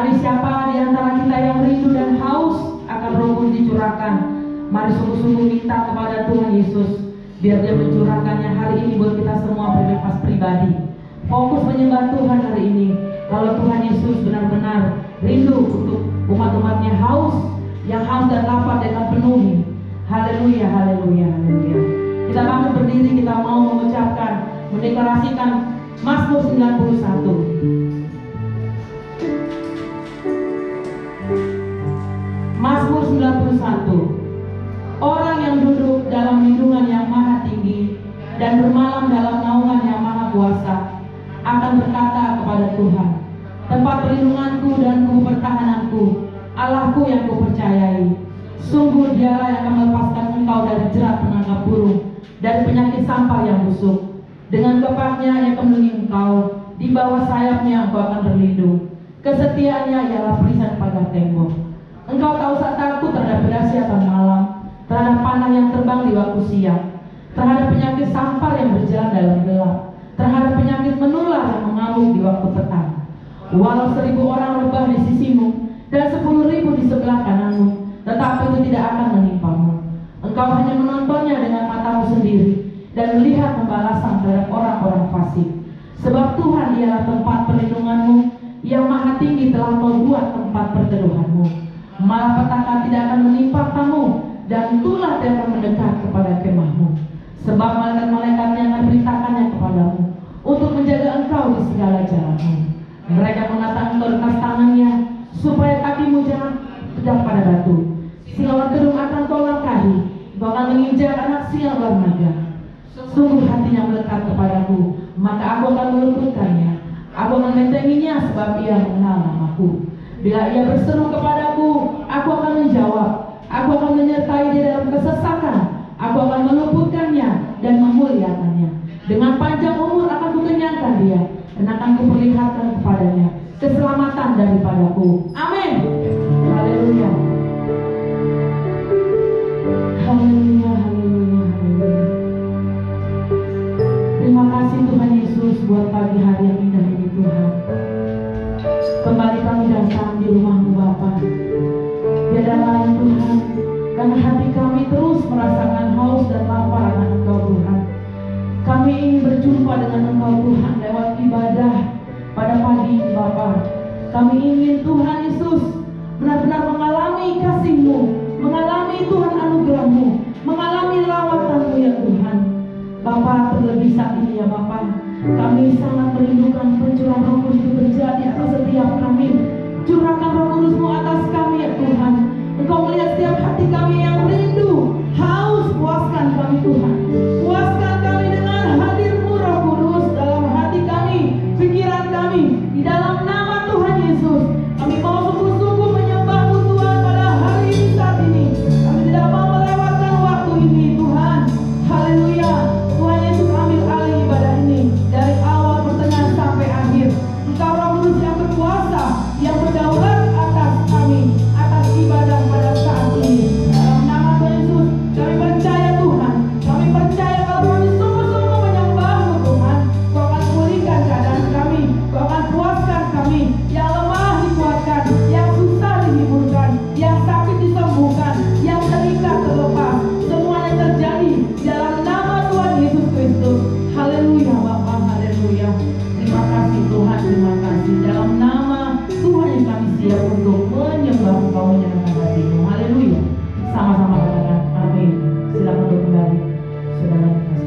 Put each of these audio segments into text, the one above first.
Mari siapa di antara kita yang rindu dan haus akan Roh Kudus dicurahkan, mari sungguh-sungguh minta kepada Tuhan Yesus biar Dia mencurahkannya hari ini buat kita semua berlepas pribadi. Fokus menyembah Tuhan hari ini. Kalau Tuhan Yesus benar-benar rindu untuk umat-umatnya yang haus dan lapar Dia akan penuhi. Haleluya, haleluya, haleluya. Kita bangkit berdiri, kita mau mengucapkan, mendeklarasikan Mazmur 91. Mazmur 91. Orang yang duduk dalam lindungan yang maha tinggi dan bermalam dalam naungan yang maha kuasa akan berkata kepada Tuhan, tempat perlindunganku dan pertahananku, Allahku yang kupercayai. Sungguh Dialah yang akan melepaskan engkau dari jerat penangkap burung, dari penyakit sampar yang busuk. Dengan gepaknya Ia akan melindungi engkau, di bawah sayapnya engkau akan berlindung. Kesetiaannya ialah perisai pagar tembok. Engkau tak usah takut terhadap dahsyatan malam, terhadap panah yang terbang di waktu siang, terhadap penyakit sampar yang berjalan dalam gelap, terhadap penyakit menular yang mengamuk di waktu petang. Walau 1000 orang rebah di sisimu dan 10.000 di sebelah kananmu, tetapi itu tidak akan menimpamu. Engkau hanya menontonnya dengan matamu sendiri dan melihat pembalasan terhadap orang-orang fasik. Sebab Tuhan ialah tempat perlindunganmu, yang maha tinggi telah kau buat tempat perteduhanmu. Malapetaka tidak akan menimpa kamu, dan tulah Dia akan mendekat kepada kemahmu. Sebab malaikat-malaikatnya akan beritakannya kepadamu untuk menjaga engkau di segala jalanmu. Mereka menatang engkau di atas tangannya, supaya kakimu jangan pedang pada batu. Silawan kedung akan kau langkahi, kau akan menginjak anak singa ular naga. Sungguh hatinya melekat kepadaku, maka aku akan meluputkannya. Aku membentenginya sebab Ia mengenal namaku. Bila ia berseru kepadaku, aku akan menjawab. Aku akan menyertai dia dalam kesesakan. Aku akan meluputkannya dan memuliakannya. Dengan panjang umur akan kukenyangkan dia, dan akan kuperlihatkan kepadanya keselamatan daripadaku. Amin. Haleluya. Haleluya, haleluya, haleluya. Terima kasih Tuhan Yesus buat pagi hari yang indah ini Tuhan. Kembali kami datang di rumah-Mu Bapa. Tiada lain Tuhan, karena hati kami terus merasakan haus dan lapar akan Engkau Tuhan. Kami ingin berjumpa dengan Engkau Tuhan lewat ibadah pada pagi ini Bapa. Kami ingin Tuhan Yesus benar-benar mengalami kasih-Mu, mengalami Tuhan anugerah-Mu, mengalami lawatan-Mu ya Tuhan. Bapa, terlebih saat ini ya Bapa, kami sangat merindukan pencurahan Roh Kudus itu terjadi atas setiap kami. Curahkan Roh Kudus-Mu atas kami ya Tuhan. Engkau melihat setiap hati kami yang rindu, haus, puaskan kami Tuhan. Puaskan kami dengan hadir-Mu Roh Kudus dalam hati kami, pikiran kami, di dalam nama Tuhan Yesus. Kami mau sungguh-sungguh menyembah-Mu Tuhan pada hari ini saat ini. Kami tidak mau melewatkan waktu ini Tuhan. Haleluya. Tuhan Yesus ambil alih ibadah ini dari awal, pertengahan sampai akhir. Engkau Roh Kudus yang berkuasa, yang berdaulat atas kami, atas ibadah pada saat ini. Dalam nama Tuhan Yesus, kami percaya Tuhan. Kami percaya kalau kami sungguh-sungguh menyembah-Mu Tuhan, Kau akan pulihkan keadaan kami, Kau akan puaskan kami. Yang lemah dikuatkan, yang susah dihiburkan, yang sakit disembuhkan, yang terikat terlepas. Semuanya terjadi dalam nama Tuhan Yesus Kristus. Haleluya Bapa, haleluya. Terima kasih Tuhan, terima kasih. Dalam nama Tuhan yang kami siap untuk menyembah Engkau, menyenangkan hati-Mu. Haleluya. Sama-sama katakan amin. Silakan untuk kembali. Saudara kasih.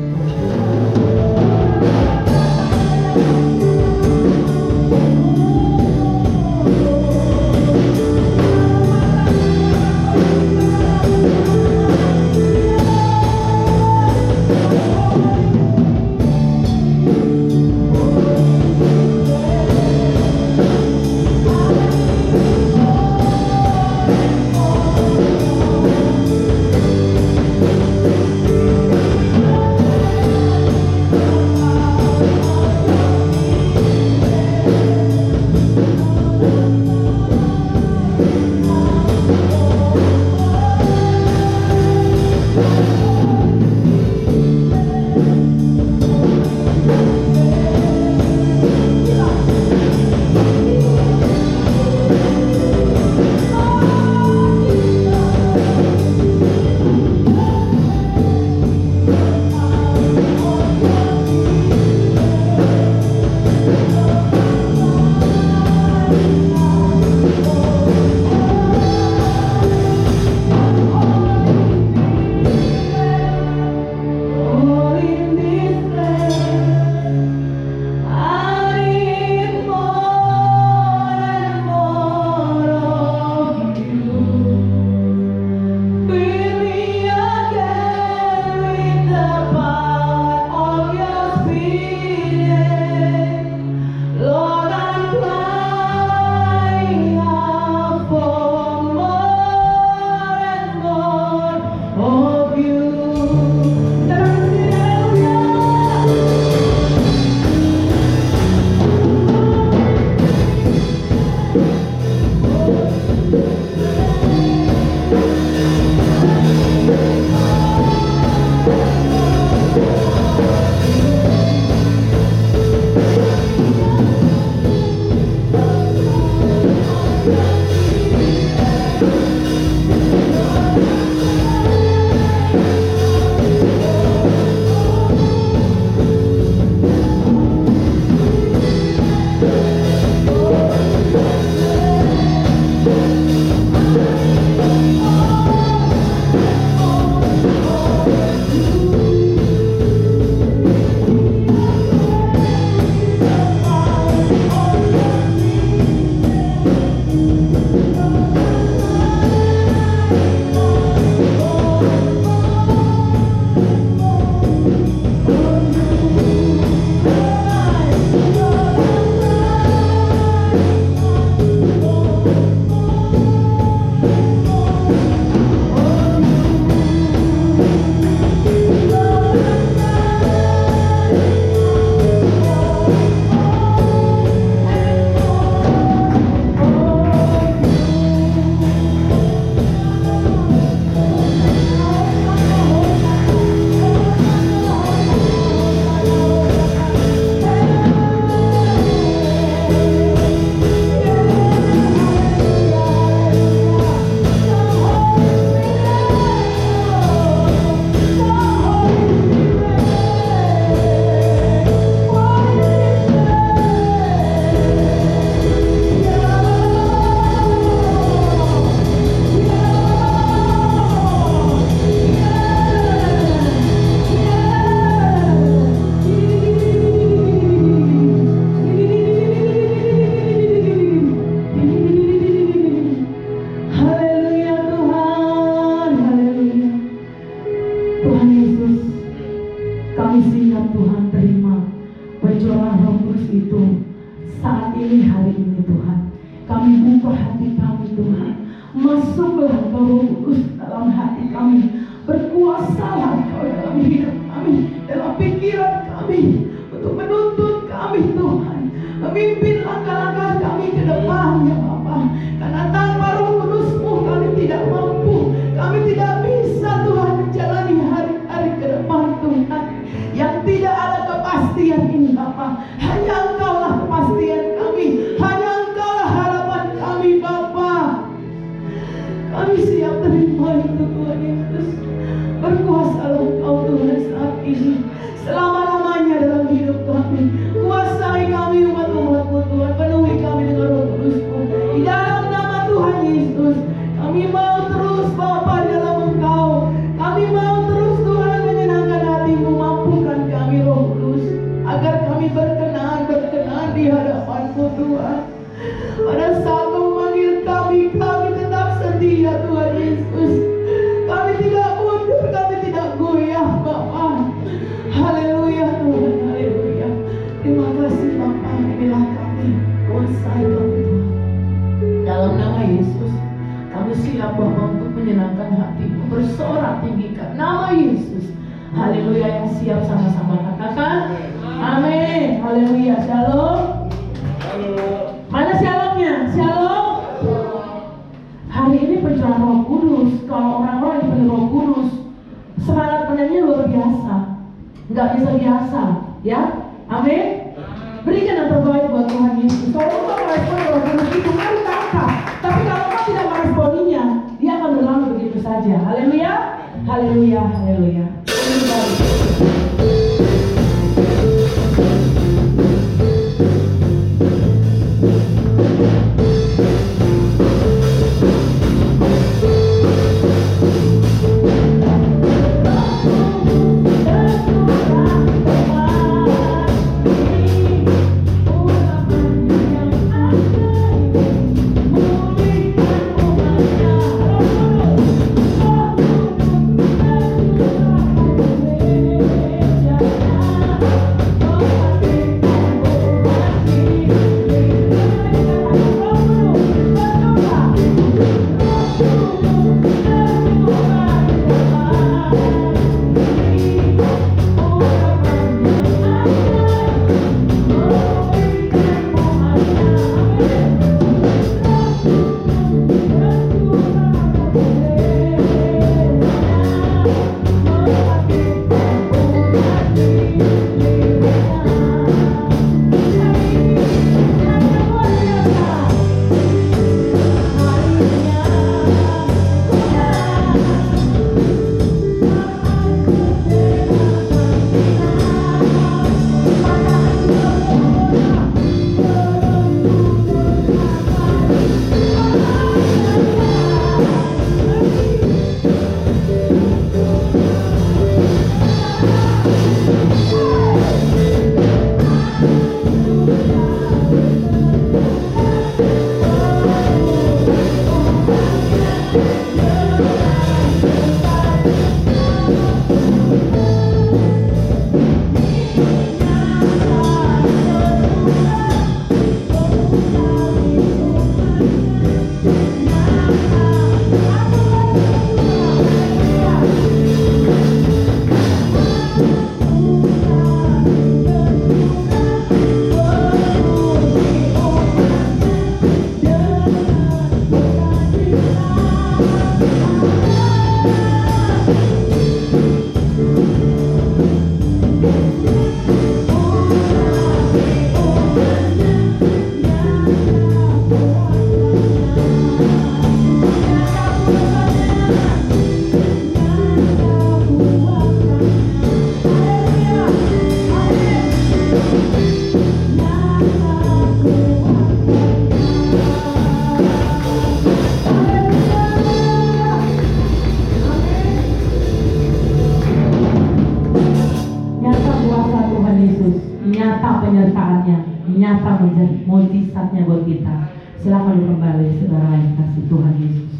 penyertaannya nyata menjadi mujizatnya buat kita. Silakan kembali saudara yang kasih Tuhan Yesus.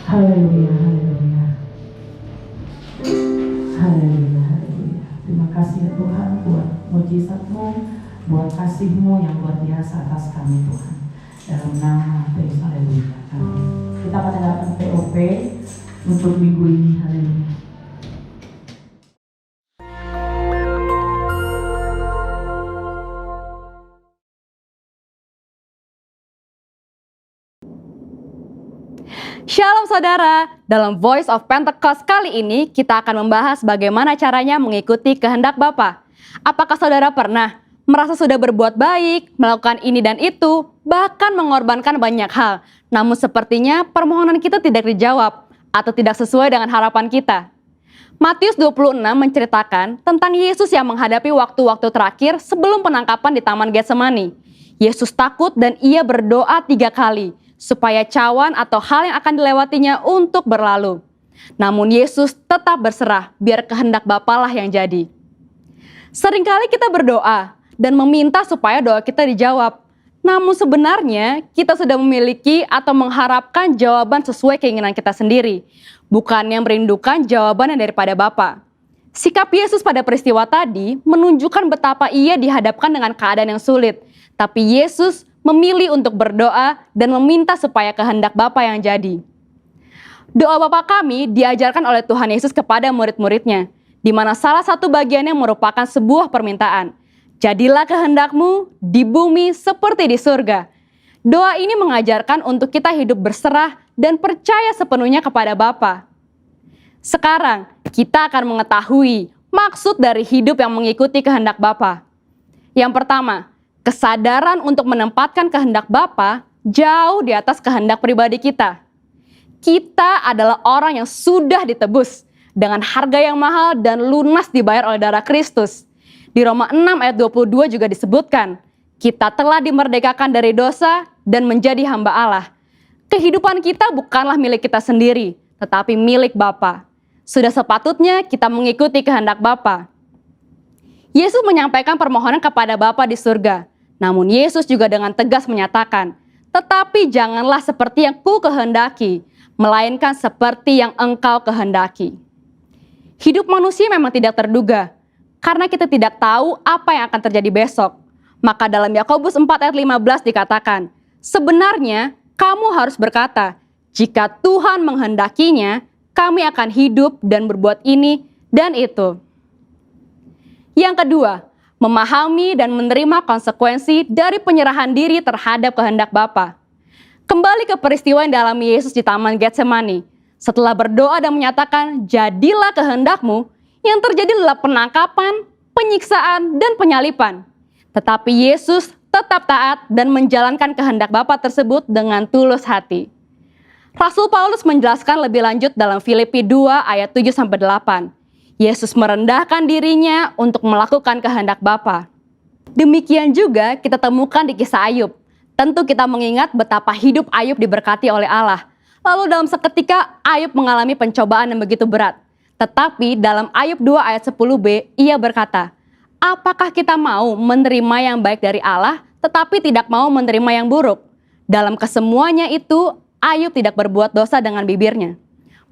Haleluya, haleluya. Haleluya, haleluya. Terima kasih ya Tuhan buat mujizat-Mu, buat kasih-Mu yang luar biasa atas kami Tuhan. Dalam nama Yesus, haleluya. Amin. Kita akan mengadakan POP untuk minggu ini. Haleluya. Shalom saudara, dalam Voice of Pentecost kali ini kita akan membahas bagaimana caranya mengikuti kehendak Bapa. Apakah saudara pernah merasa sudah berbuat baik, melakukan ini dan itu, bahkan mengorbankan banyak hal, namun sepertinya permohonan kita tidak dijawab atau tidak sesuai dengan harapan kita? Matius 26 menceritakan tentang Yesus yang menghadapi waktu-waktu terakhir sebelum penangkapan di Taman Getsemani. Yesus takut dan ia berdoa 3 kali, supaya cawan atau hal yang akan dilewatinya untuk berlalu. Namun Yesus tetap berserah, biar kehendak Bapa lah yang jadi. Seringkali kita berdoa dan meminta supaya doa kita dijawab. Namun sebenarnya kita sudah memiliki atau mengharapkan jawaban sesuai keinginan kita sendiri, bukannya merindukan jawaban yang daripada Bapa. Sikap Yesus pada peristiwa tadi menunjukkan betapa ia dihadapkan dengan keadaan yang sulit, tapi Yesus memilih untuk berdoa dan meminta supaya kehendak Bapa yang jadi. Doa Bapa kami diajarkan oleh Tuhan Yesus kepada murid-muridnya, di mana salah satu bagiannya merupakan sebuah permintaan. Jadilah kehendak-Mu di bumi seperti di surga. Doa ini mengajarkan untuk kita hidup berserah dan percaya sepenuhnya kepada Bapa. Sekarang kita akan mengetahui maksud dari hidup yang mengikuti kehendak Bapa. Yang pertama, kesadaran untuk menempatkan kehendak Bapa jauh di atas kehendak pribadi kita. Kita adalah orang yang sudah ditebus dengan harga yang mahal dan lunas dibayar oleh darah Kristus. Di Roma 6 ayat 22 juga disebutkan, kita telah dimerdekakan dari dosa dan menjadi hamba Allah. Kehidupan kita bukanlah milik kita sendiri, tetapi milik Bapa. Sudah sepatutnya kita mengikuti kehendak Bapa. Yesus menyampaikan permohonan kepada Bapa di surga. Namun Yesus juga dengan tegas menyatakan, tetapi janganlah seperti yang ku kehendaki, melainkan seperti yang engkau kehendaki. Hidup manusia memang tidak terduga, karena kita tidak tahu apa yang akan terjadi besok. Maka dalam Yakobus 4 ayat 15 dikatakan, sebenarnya kamu harus berkata, jika Tuhan menghendakinya, kami akan hidup dan berbuat ini dan itu. Yang kedua, memahami dan menerima konsekuensi dari penyerahan diri terhadap kehendak Bapa. Kembali ke peristiwa yang dialami Yesus di Taman Getsemani. Setelah berdoa dan menyatakan, jadilah kehendak-Mu, yang terjadi adalah penangkapan, penyiksaan, dan penyalipan. Tetapi Yesus tetap taat dan menjalankan kehendak Bapa tersebut dengan tulus hati. Rasul Paulus menjelaskan lebih lanjut dalam Filipi 2 ayat 7-8. Yesus merendahkan dirinya untuk melakukan kehendak Bapa. Demikian juga kita temukan di kisah Ayub. Tentu kita mengingat betapa hidup Ayub diberkati oleh Allah. Lalu dalam seketika Ayub mengalami pencobaan yang begitu berat. Tetapi dalam Ayub 2 ayat 10b ia berkata, apakah kita mau menerima yang baik dari Allah tetapi tidak mau menerima yang buruk? Dalam kesemuanya itu Ayub tidak berbuat dosa dengan bibirnya.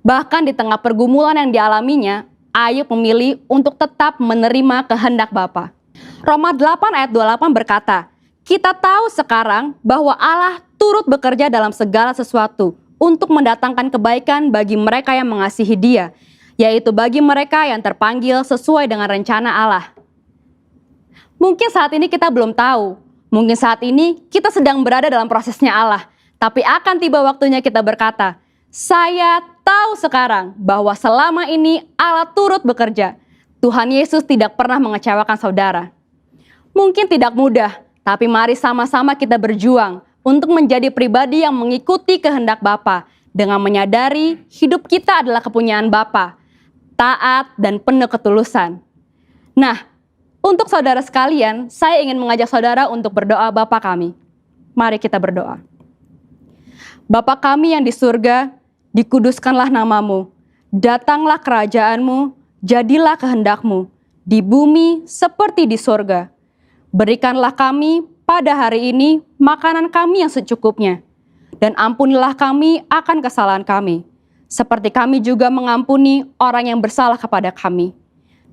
Bahkan di tengah pergumulan yang dialaminya, Ayub memilih untuk tetap menerima kehendak Bapa. Roma 8 ayat 28 berkata, kita tahu sekarang bahwa Allah turut bekerja dalam segala sesuatu untuk mendatangkan kebaikan bagi mereka yang mengasihi Dia, yaitu bagi mereka yang terpanggil sesuai dengan rencana Allah. Mungkin saat ini kita belum tahu, mungkin saat ini kita sedang berada dalam prosesnya Allah, tapi akan tiba waktunya kita berkata, saya tahu sekarang bahwa selama ini Allah turut bekerja. Tuhan Yesus tidak pernah mengecewakan saudara. Mungkin tidak mudah, tapi mari sama-sama kita berjuang untuk menjadi pribadi yang mengikuti kehendak Bapa dengan menyadari hidup kita adalah kepunyaan Bapa, taat dan penuh ketulusan. Nah, untuk saudara sekalian, saya ingin mengajak saudara untuk berdoa Bapa kami. Mari kita berdoa. Bapa kami yang di surga, dikuduskanlah nama-Mu, datanglah kerajaan-Mu, jadilah kehendak-Mu, di bumi seperti di surga. Berikanlah kami pada hari ini makanan kami yang secukupnya, dan ampunilah kami akan kesalahan kami, seperti kami juga mengampuni orang yang bersalah kepada kami.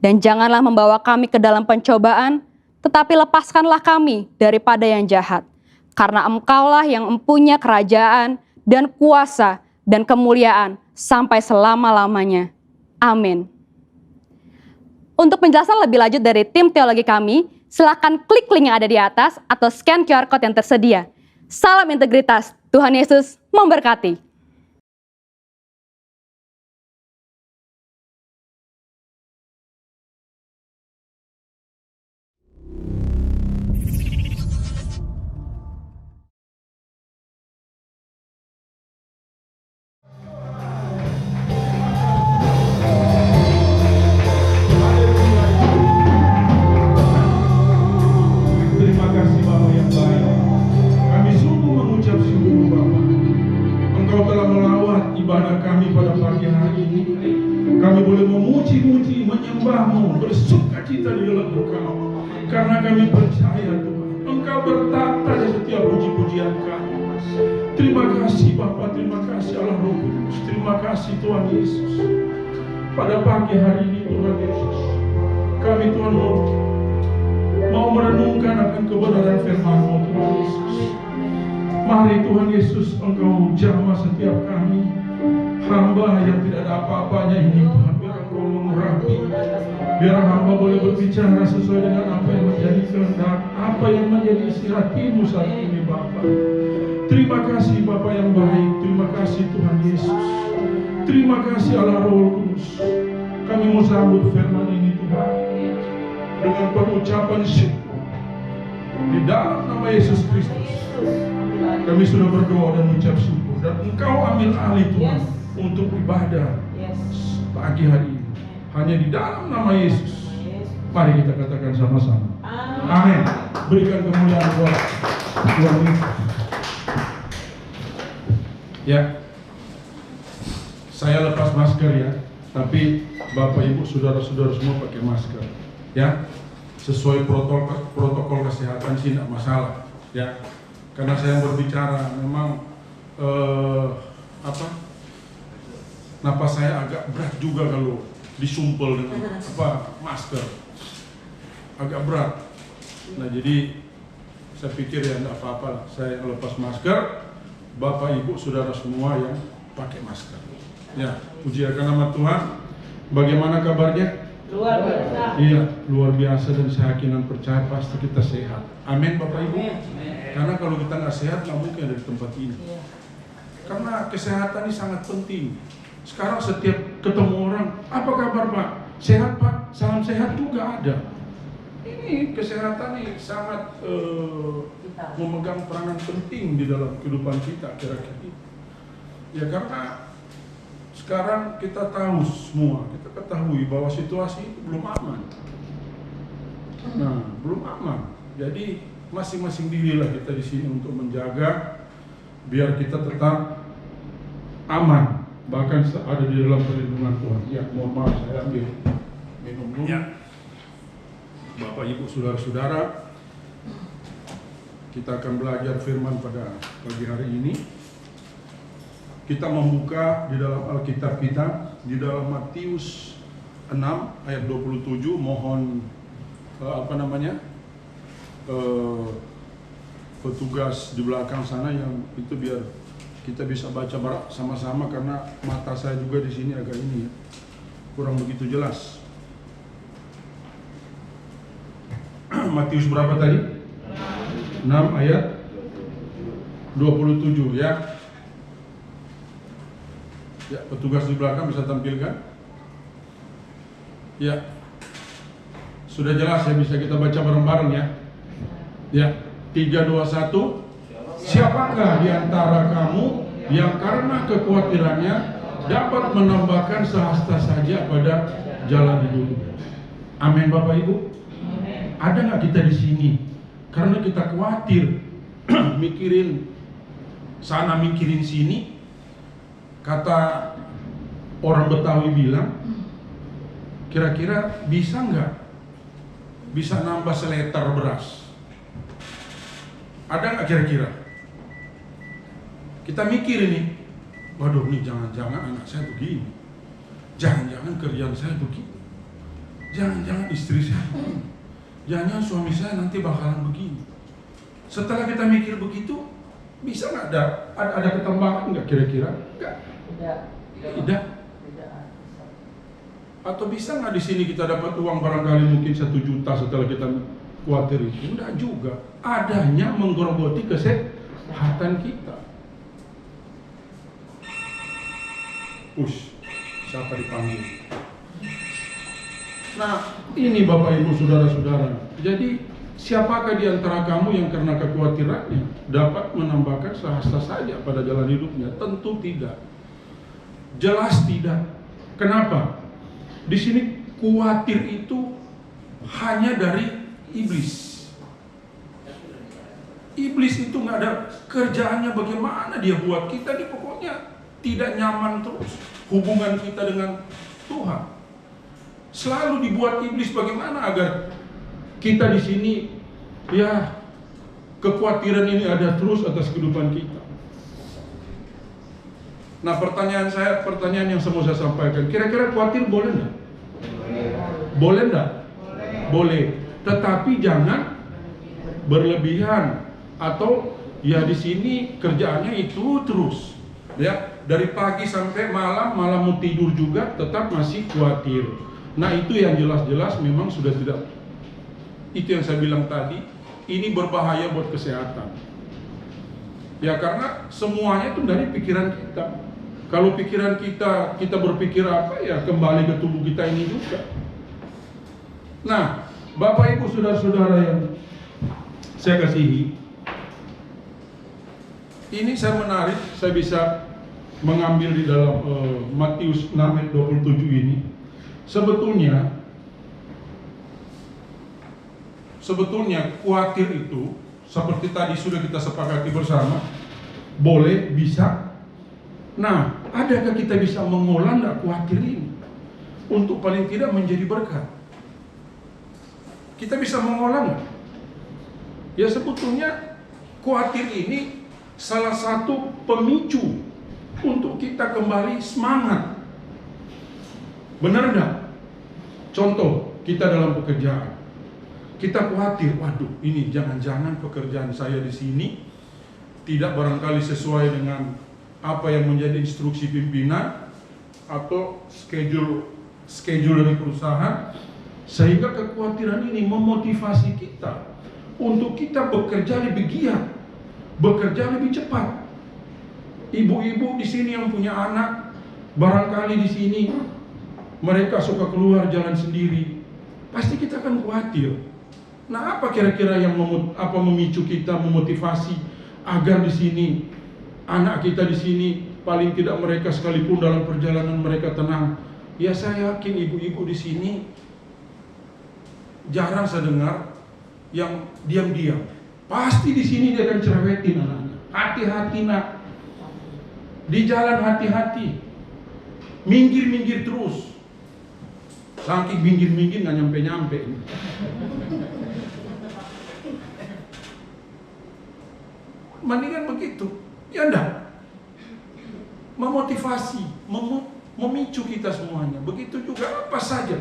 Dan janganlah membawa kami ke dalam pencobaan, tetapi lepaskanlah kami daripada yang jahat. Karena Engkaulah yang mempunyai kerajaan dan kuasa dan kemuliaan sampai selama-lamanya. Amin. Untuk penjelasan lebih lanjut dari tim teologi kami, silakan klik link yang ada di atas atau scan QR Code yang tersedia. Salam integritas, Tuhan Yesus memberkati. Terima kasih Bapa yang baik. Kami sungguh mengucap syukur Bapa. Engkau telah melawat ibadah kami pada pagi hari ini. Kami boleh memuji-muji, menyembah-Mu, bersukacita di dalam Engkau. Karena kami percaya Tuhan, Engkau bertata di setiap puji-pujian kami. Terima kasih Bapa, terima kasih Allah Roh Kudus, terima kasih Tuhan Yesus. Pada pagi hari ini Tuhan Yesus, kami Tuhan mau merenungkan akan kebenaran firman-Mu Tuhan Yesus. Mari Tuhan Yesus, Engkau jamah setiap kami, hamba yang tidak ada apa-apanya ini Tuhan. Biar Engkau mengurapi, biar hamba boleh berbicara sesuai dengan apa yang menjadi kehendak, apa yang menjadi isi hati-Mu saat ini Bapa. Terima kasih Bapa yang baik, terima kasih Tuhan Yesus. Terima kasih Allah Roh Kudus. Kami mau sambut firman ini Tuhan dengan pengucapan syukur di dalam nama Yesus Kristus. Kami sudah berdoa dan mengucap syukur, dan Engkau ambil alih Tuhan untuk ibadah pagi hari ini. Hanya di dalam nama Yesus. Mari kita katakan sama-sama. Amin. Berikan kemuliaan buat Tuhan Yesus. Ya, saya lepas masker ya, tapi Bapak Ibu saudara-saudara semua pakai masker. Ya, sesuai protokol kesehatan sih tidak masalah. Ya, karena saya berbicara memang napas saya agak berat juga kalau disumpel dengan masker, agak berat. Nah jadi saya pikir ya tidak apa-apa, saya lepas masker. Bapak Ibu saudara semua yang pakai masker. Ya, puji akan nama Tuhan. Bagaimana kabarnya? Luar biasa. Iya, luar biasa, dan saya yakin dan percaya pasti kita sehat. Amin Bapak Ibu. Karena kalau kita nggak sehat nggak mungkin ada di tempat ini. Karena kesehatan ini sangat penting. Sekarang setiap ketemu orang, apa kabar Pak? Sehat Pak? Salam sehat juga ada. Ini kesehatan ini sangat memegang peranan penting di dalam kehidupan kita kira-kira. Ya karena sekarang kita tahu semua, kita ketahui bahwa situasi itu belum aman. Nah, belum aman. Jadi masing-masing dirilah kita di sini untuk menjaga biar kita tetap aman, bahkan ada di dalam perlindungan Tuhan. Ya, mohon maaf saya ambil minum dulu. Ya. Bapak Ibu saudara-saudara, kita akan belajar firman pada pagi hari ini. Kita membuka di dalam Alkitab kita, di dalam Matius 6 ayat 27. Mohon petugas di belakang sana yang itu biar kita bisa baca sama-sama, karena mata saya juga di sini agak ini ya, kurang begitu jelas. Matius berapa tadi? 6 ayat 27 ya. Ya, petugas di belakang bisa tampilkan. Ya. Sudah jelas ya, bisa kita baca bareng-bareng ya. Ya, 3, 2, 1. Siapakah di antara kamu yang karena kekhawatirannya dapat menambahkan sehasta saja pada jalan hidupnya? Amin Bapak Ibu. Ada nggak kita di sini karena kita khawatir, mikirin sana mikirin sini, kata orang Betawi bilang, kira-kira bisa nggak bisa nambah seletar beras? Ada nggak kira-kira? Kita mikir ini, waduh nih jangan-jangan anak saya begini, jangan-jangan kerjaan saya begini, jangan-jangan istri saya begini, jangan-jangan suami saya nanti bakalan begini. Setelah kita mikir begitu, bisa nggak ada ketambahan nggak kira-kira? Tidak. Atau bisa nggak di sini kita dapat uang barangkali mungkin 1 juta setelah kita khawatir itu? Enggak juga. Adanya menggerogoti kesehatan kita. Siapa dipanggil? Nah, ini Bapak Ibu Saudara-saudara. Jadi, siapakah di antara kamu yang karena kekhawatirannya dapat menambahkan sehasta saja pada jalan hidupnya? Tentu tidak. Jelas tidak. Kenapa? Di sini khawatir itu hanya dari iblis. Iblis itu nggak ada kerjaannya bagaimana dia buat kita di pokoknya tidak nyaman terus hubungan kita dengan Tuhan. Selalu dibuat iblis bagaimana agar kita di sini ya kekhawatiran ini ada terus atas kehidupan kita. Nah, pertanyaan yang mau saya sampaikan, kira-kira khawatir boleh enggak? Boleh enggak? Boleh. Tetapi jangan berlebihan atau ya di sini kerjaannya itu terus. Ya, dari pagi sampai malam mau tidur juga tetap masih khawatir. Nah, itu yang jelas-jelas memang sudah tidak. Itu yang saya bilang tadi, ini berbahaya buat kesehatan. Ya, karena semuanya itu dari pikiran kita. Kalau pikiran kita berpikir apa, ya kembali ke tubuh kita ini juga. Nah, Bapak Ibu Saudara-saudara yang saya kasihi, ini saya menarik, saya bisa mengambil di dalam Matius 6 ayat 27 ini. Sebetulnya khawatir itu seperti tadi sudah kita sepakati bersama, boleh, bisa. Nah, adakah kita bisa mengolah enggak khawatir ini untuk paling tidak menjadi berkat? Kita bisa mengolah enggak? Ya, sebetulnya khawatir ini salah satu pemicu untuk kita kembali semangat. Benar enggak? Contoh, kita dalam pekerjaan. Kita khawatir, waduh, ini jangan-jangan pekerjaan saya di sini tidak barangkali sesuai dengan apa yang menjadi instruksi pimpinan atau schedule dari perusahaan, sehingga kekhawatiran ini memotivasi kita untuk kita bekerja lebih giat, bekerja lebih cepat. Ibu-ibu di sini yang punya anak, barangkali di sini mereka suka keluar jalan sendiri, pasti kita akan khawatir. Nah, apa kira-kira yang memicu kita, memotivasi agar di sini anak kita di sini paling tidak mereka sekalipun dalam perjalanan mereka tenang. Ya, saya yakin ibu-ibu di sini jarang saya dengar yang diam-diam. Pasti di sini dia akan cerewetin anaknya. Hati-hati nak, di jalan hati-hati, minggir-minggir terus. Saking minggir-minggir nggak nyampe-nyampe. Mendingan begitu. Ya enggak, memotivasi, memicu kita semuanya. Begitu juga apa saja.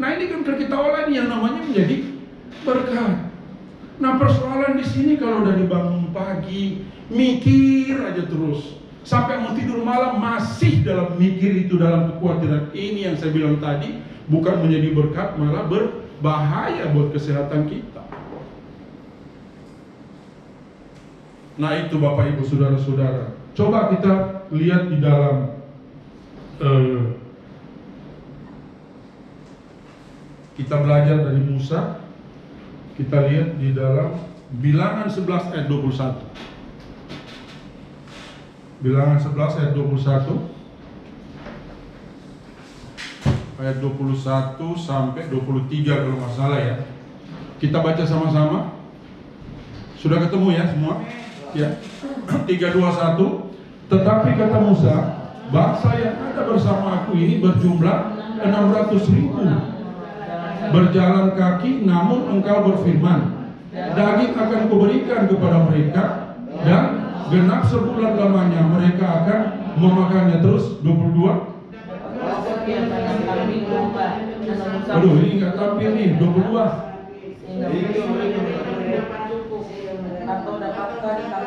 Nah, ini kan kalau kita olah ini yang namanya menjadi berkat. Nah, persoalan di sini kalau dari bangun pagi mikir aja terus sampai mau tidur malam masih dalam mikir itu, dalam kekhawatiran ini yang saya bilang tadi, bukan menjadi berkat, malah berbahaya buat kesehatan kita. Nah, itu Bapak Ibu Saudara-saudara. Coba kita lihat di dalam kita belajar dari Musa. Kita lihat di dalam Bilangan 11 ayat 21. Bilangan 11 ayat 21. Ayat 21 sampai 23 kalau nggak salah ya. Kita baca sama-sama. Sudah ketemu ya semua? Ya. 3, 2, 1. Tetapi kata Musa, bangsa yang ada bersama aku ini berjumlah 600.000 berjalan kaki, namun engkau berfirman, daging akan kuberikan kepada mereka, dan genap sebulan lamanya mereka akan memakannya. Terus 22. Aduh, ini nggak tampil nih 22.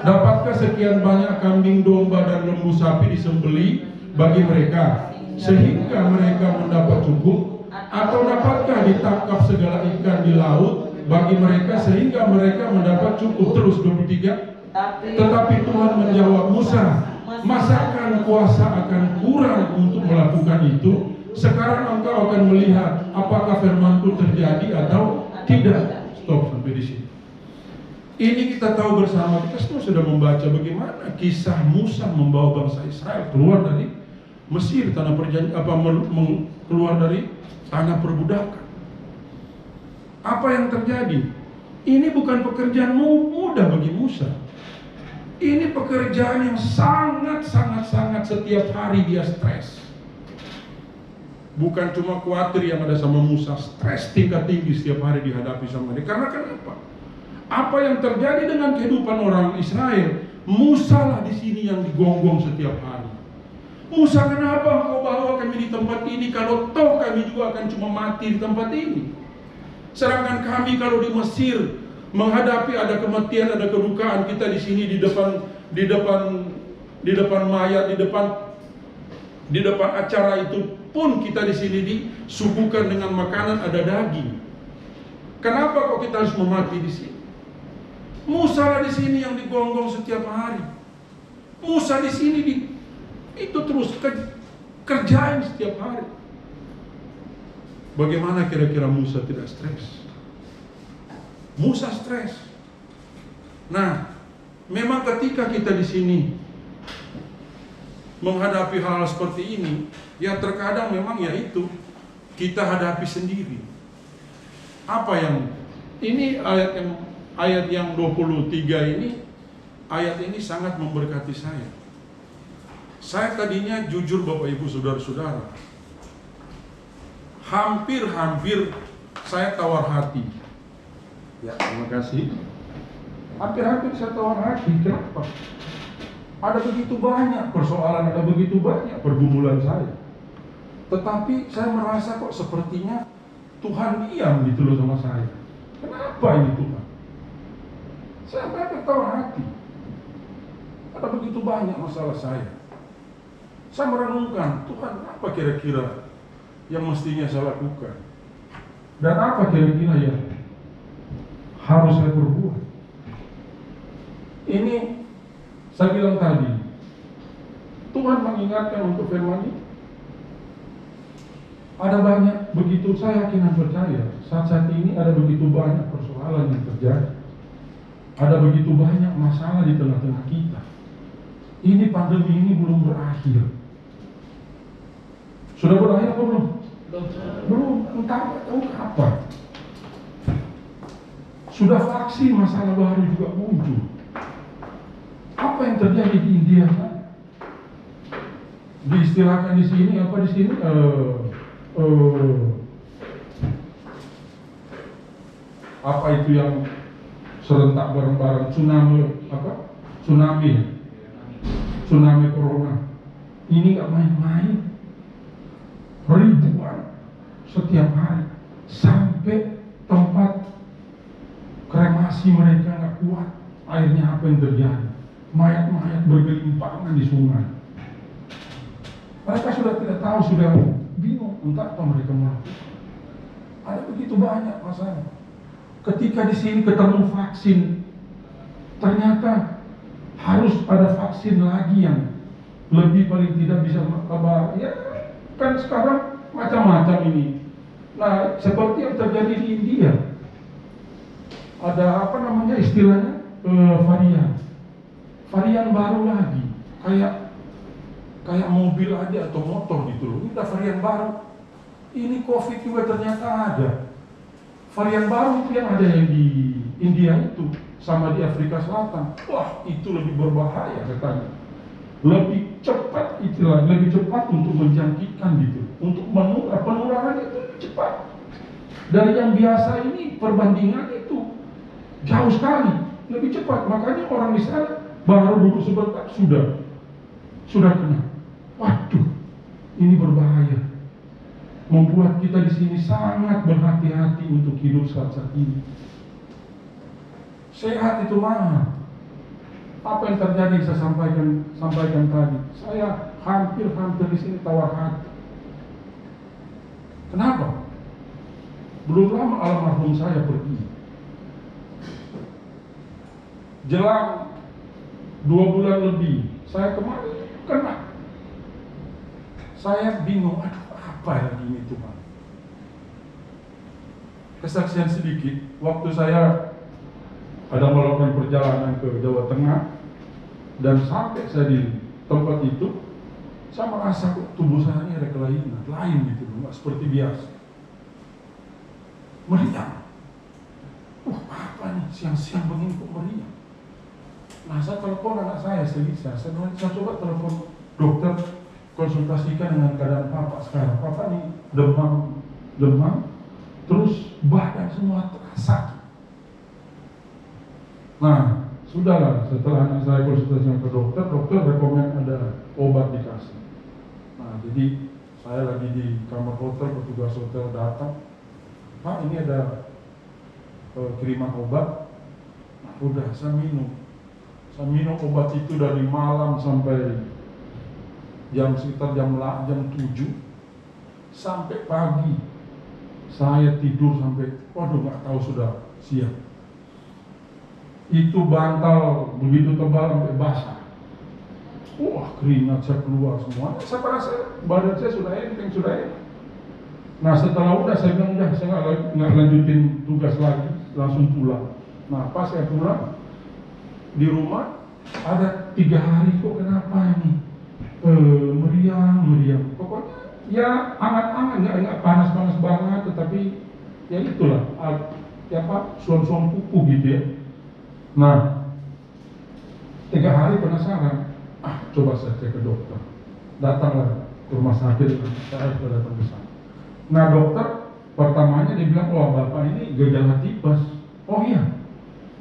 Dapatkah sekian banyak kambing domba dan lembu sapi disembeli bagi mereka sehingga mereka mendapat cukup? Atau dapatkah ditangkap segala ikan di laut bagi mereka sehingga mereka mendapat cukup? Terus 23. Tetapi Tuhan menjawab Musa, masakan kuasa akan kurang untuk melakukan itu? Sekarang engkau akan melihat apakah firmanku terjadi atau tidak. Stop sampai di sini. Ini kita tahu bersama, kita semua sudah membaca bagaimana kisah Musa membawa bangsa Israel keluar dari Mesir, tanah perjanjian, keluar dari tanah perbudakan. Apa yang terjadi? Ini bukan pekerjaan mudah bagi Musa. Ini pekerjaan yang sangat setiap hari dia stres. Bukan cuma khawatir yang ada sama Musa, stres tingkat tinggi setiap hari dihadapi sama dia. Karena kenapa? Apa yang terjadi dengan kehidupan orang Israel? Musa lah di sini yang digonggong setiap hari. Musa, kenapa engkau bawa kami di tempat ini kalau toh kami juga akan cuma mati di tempat ini? Sedangkan kami kalau di Mesir menghadapi ada kematian, ada kedukaan, kita di sini di depan mayat, di depan acara itu pun kita di sini disuguhkan dengan makanan, ada daging. Kenapa kok kita harus memati di sini? Musa lah di sini yang digonggong setiap hari. Musa di sini itu terus kerjain setiap hari. Bagaimana kira-kira Musa tidak stres? Musa stres. Nah, memang ketika kita di sini menghadapi hal seperti ini, ya terkadang memang ya itu kita hadapi sendiri. Apa yang ini ayat yang 23 ini, ayat ini sangat memberkati saya. Saya tadinya jujur Bapak Ibu Saudara-saudara, hampir saya tawar hati. Ya, terima kasih. Hampir saya tawar hati. Kenapa? Ada begitu banyak persoalan, ada begitu banyak pergumulan saya. Tetapi saya merasa kok sepertinya Tuhan diam gitu loh sama saya. Kenapa ini Tuhan? Saya hampir tawar hati. Ada begitu banyak masalah saya. Saya merenungkan, Tuhan apa kira-kira yang mestinya saya lakukan? Dan apa kira-kira yang harus saya perbuat? Ini saya bilang tadi, Tuhan mengingatkan untuk firman ini. Ada banyak begitu, saya yakin dan percaya saat ini ada begitu banyak persoalan yang terjadi. Ada begitu banyak masalah di tengah-tengah kita. Ini pandemi ini belum berakhir. Sudah berakhir apa belum? Belum, entah tahu kapan. Sudah vaksin, masalah baru juga muncul. Apa yang terjadi di India? Diistilahkan di sini apa di sini? Apa itu yang serentak bareng-bareng, tsunami corona. Ini nggak main-main. Ribuan setiap hari, sampai tempat kremasi mereka nggak kuat. Akhirnya apa yang terjadi? Mayat-mayat bergelimpangan di sungai. Mereka sudah tidak tahu, sudah bingung entah apa mereka melakukan. Ada begitu banyak masalah. Ketika di sini ketemu vaksin, ternyata harus ada vaksin lagi yang lebih paling tidak bisa kabar. Ya kan sekarang macam-macam ini. Nah, seperti yang terjadi di India, ada apa namanya istilahnya varian baru lagi, kayak mobil aja atau motor gitu loh. Ini ada varian baru. Ini COVID juga ternyata ada. Varian baru itu yang ada yang di India itu sama di Afrika Selatan. Wah, itu lebih berbahaya katanya. Lebih cepat itulah, lebih cepat untuk menjangkitkan gitu. Untuk penularan itu cepat. Dari yang biasa ini perbandingan itu Jauh sekali, lebih cepat. Makanya orang di sana baru duduk sebentar sudah kena. Waduh, ini berbahaya. Membuat kita di sini sangat berhati-hati untuk hidup saat ini. Sehat itu mahal. Apa yang terjadi saya sampaikan tadi. Saya hampir di sini tawar hati. Kenapa? Belum lama almarhum saya pergi. Jelang 2 bulan lebih, saya kemarin kena. Saya bingung, aduh apa lagi ini Tuhan. Kesaksian sedikit, waktu saya ada melakukan perjalanan ke Jawa Tengah, dan sampai saya di tempat itu, saya merasa kok tubuh saya ini ada kelainan, lain gitu, nggak seperti biasa. Meriang. Apa nih, siang-siang begini kok meriang. Nah, saya telepon anak saya, saya coba telepon dokter, konsultasikan dengan keadaan Papa sekarang. Papa nih demam, terus badan semua terasa. Nah, sudahlah, setelah anak saya konsultasi ke dokter rekomend ada obat dikasih. Nah, jadi saya lagi di kamar hotel, petugas hotel datang, Pak ini ada kiriman obat. Nah, udah saya minum obat itu dari malam sampai sekitar jam 7 sampai pagi. Saya tidur sampai nggak tahu sudah siang. Itu bantal begitu tebal sampai basah. Wah, keringat saya keluar semua. Saya merasa badan saya sudah enak. Nah, setelah saya bilang saya nggak lanjutin tugas lagi, langsung pulang. Nah, pas saya pulang di rumah ada 3 hari kok kenapa ini meriang. Pokoknya ya anget-anget, nggak panas-panas banget, tetapi ya itulah suam-suam kuku gitu ya. Nah, 3 hari penasaran, coba saya cek ke dokter. Datanglah ke rumah sakit, saya sudah datang ke sana. Nah, dokter pertamanya dia bilang, bapak ini gejala tipes. Oh iya.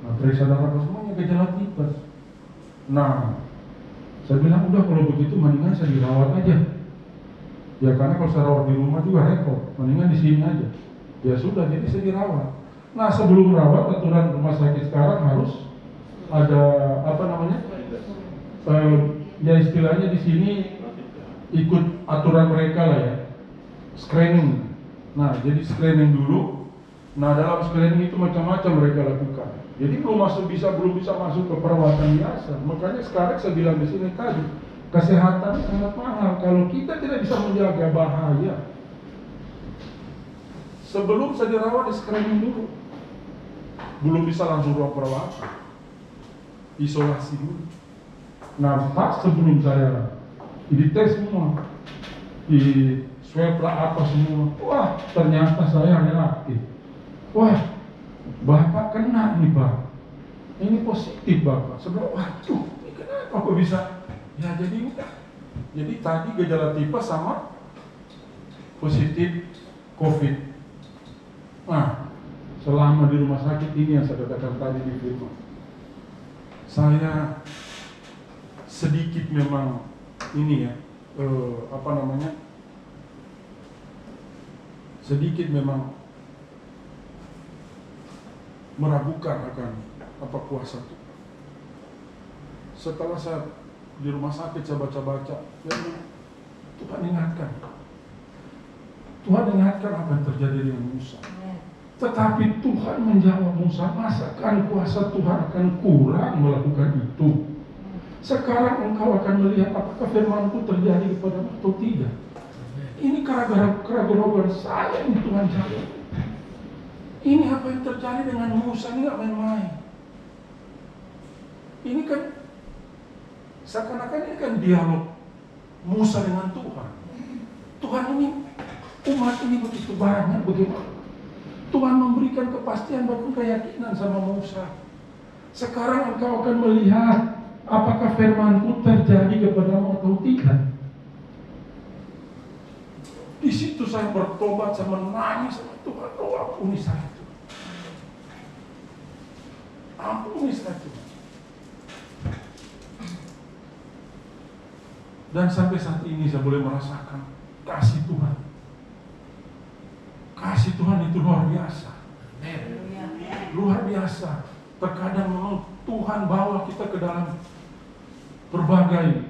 Nah, periksa darah semuanya gejala tipes. Nah, saya bilang udah kalau begitu mendingan saya dirawat aja. Ya karena kalau saya rawat di rumah juga repot, mendingan di sini aja. Ya sudah, jadi saya dirawat. Nah, sebelum rawat aturan rumah sakit sekarang harus ada ya istilahnya di sini ikut aturan mereka lah ya, screening. Nah, jadi screening dulu. Nah, dalam screening itu macam-macam mereka lakukan. Jadi belum bisa masuk ke perawatan biasa. Makanya sekarang saya bilang di sini tadi, kesehatan sangat mahal. Kalau kita tidak bisa menjaga, bahaya. Sebelum saya dirawat di screening dulu, belum bisa langsung ruang perawatan, isolasi dulu. Nah, pas sebelum saya dites semua, di swab lah apa semua, wah ternyata saya reaktif. Wah, bapak kena nih Pak, ini positif bapak. Sebelum waduh, ini kenapa kok bisa? Ya jadi udah. Jadi tadi gejala tipes sama positif COVID. Nah, selama di rumah sakit ini yang saya katakan tadi di firman, saya sedikit memang ini ya, sedikit memang meragukan akan kuasa Tuhan. Setelah saya di rumah sakit saya baca-baca, ya, Tuhan ingatkan apa yang terjadi dengan Musa. Tetapi Tuhan menjawab Musa, masakan kuasa Tuhan akan kurang melakukan itu? Sekarang engkau akan melihat apakah firman-Ku terjadi kepadamu atau tidak. Ini keraguan saya ini Tuhan jawab. Ini apa yang terjadi dengan Musa ini gak main-main. Ini kan seakan-akan ini kan dialog Musa dengan Tuhan. Tuhan ini, umat ini begitu banyak, bagaimana Tuhan memberikan kepastian bahkan keyakinan sama Musa. Sekarang engkau akan melihat apakah firman-Ku terjadi kepadamu atau tidak. Di situ saya bertobat, saya menangis sama Tuhan, ampuni saya. Ampuni saya Tuhan. Dan sampai saat ini saya boleh merasakan kasih Tuhan. Kasih Tuhan itu luar biasa. Luar biasa. Terkadang memang Tuhan bawa kita ke dalam berbagai,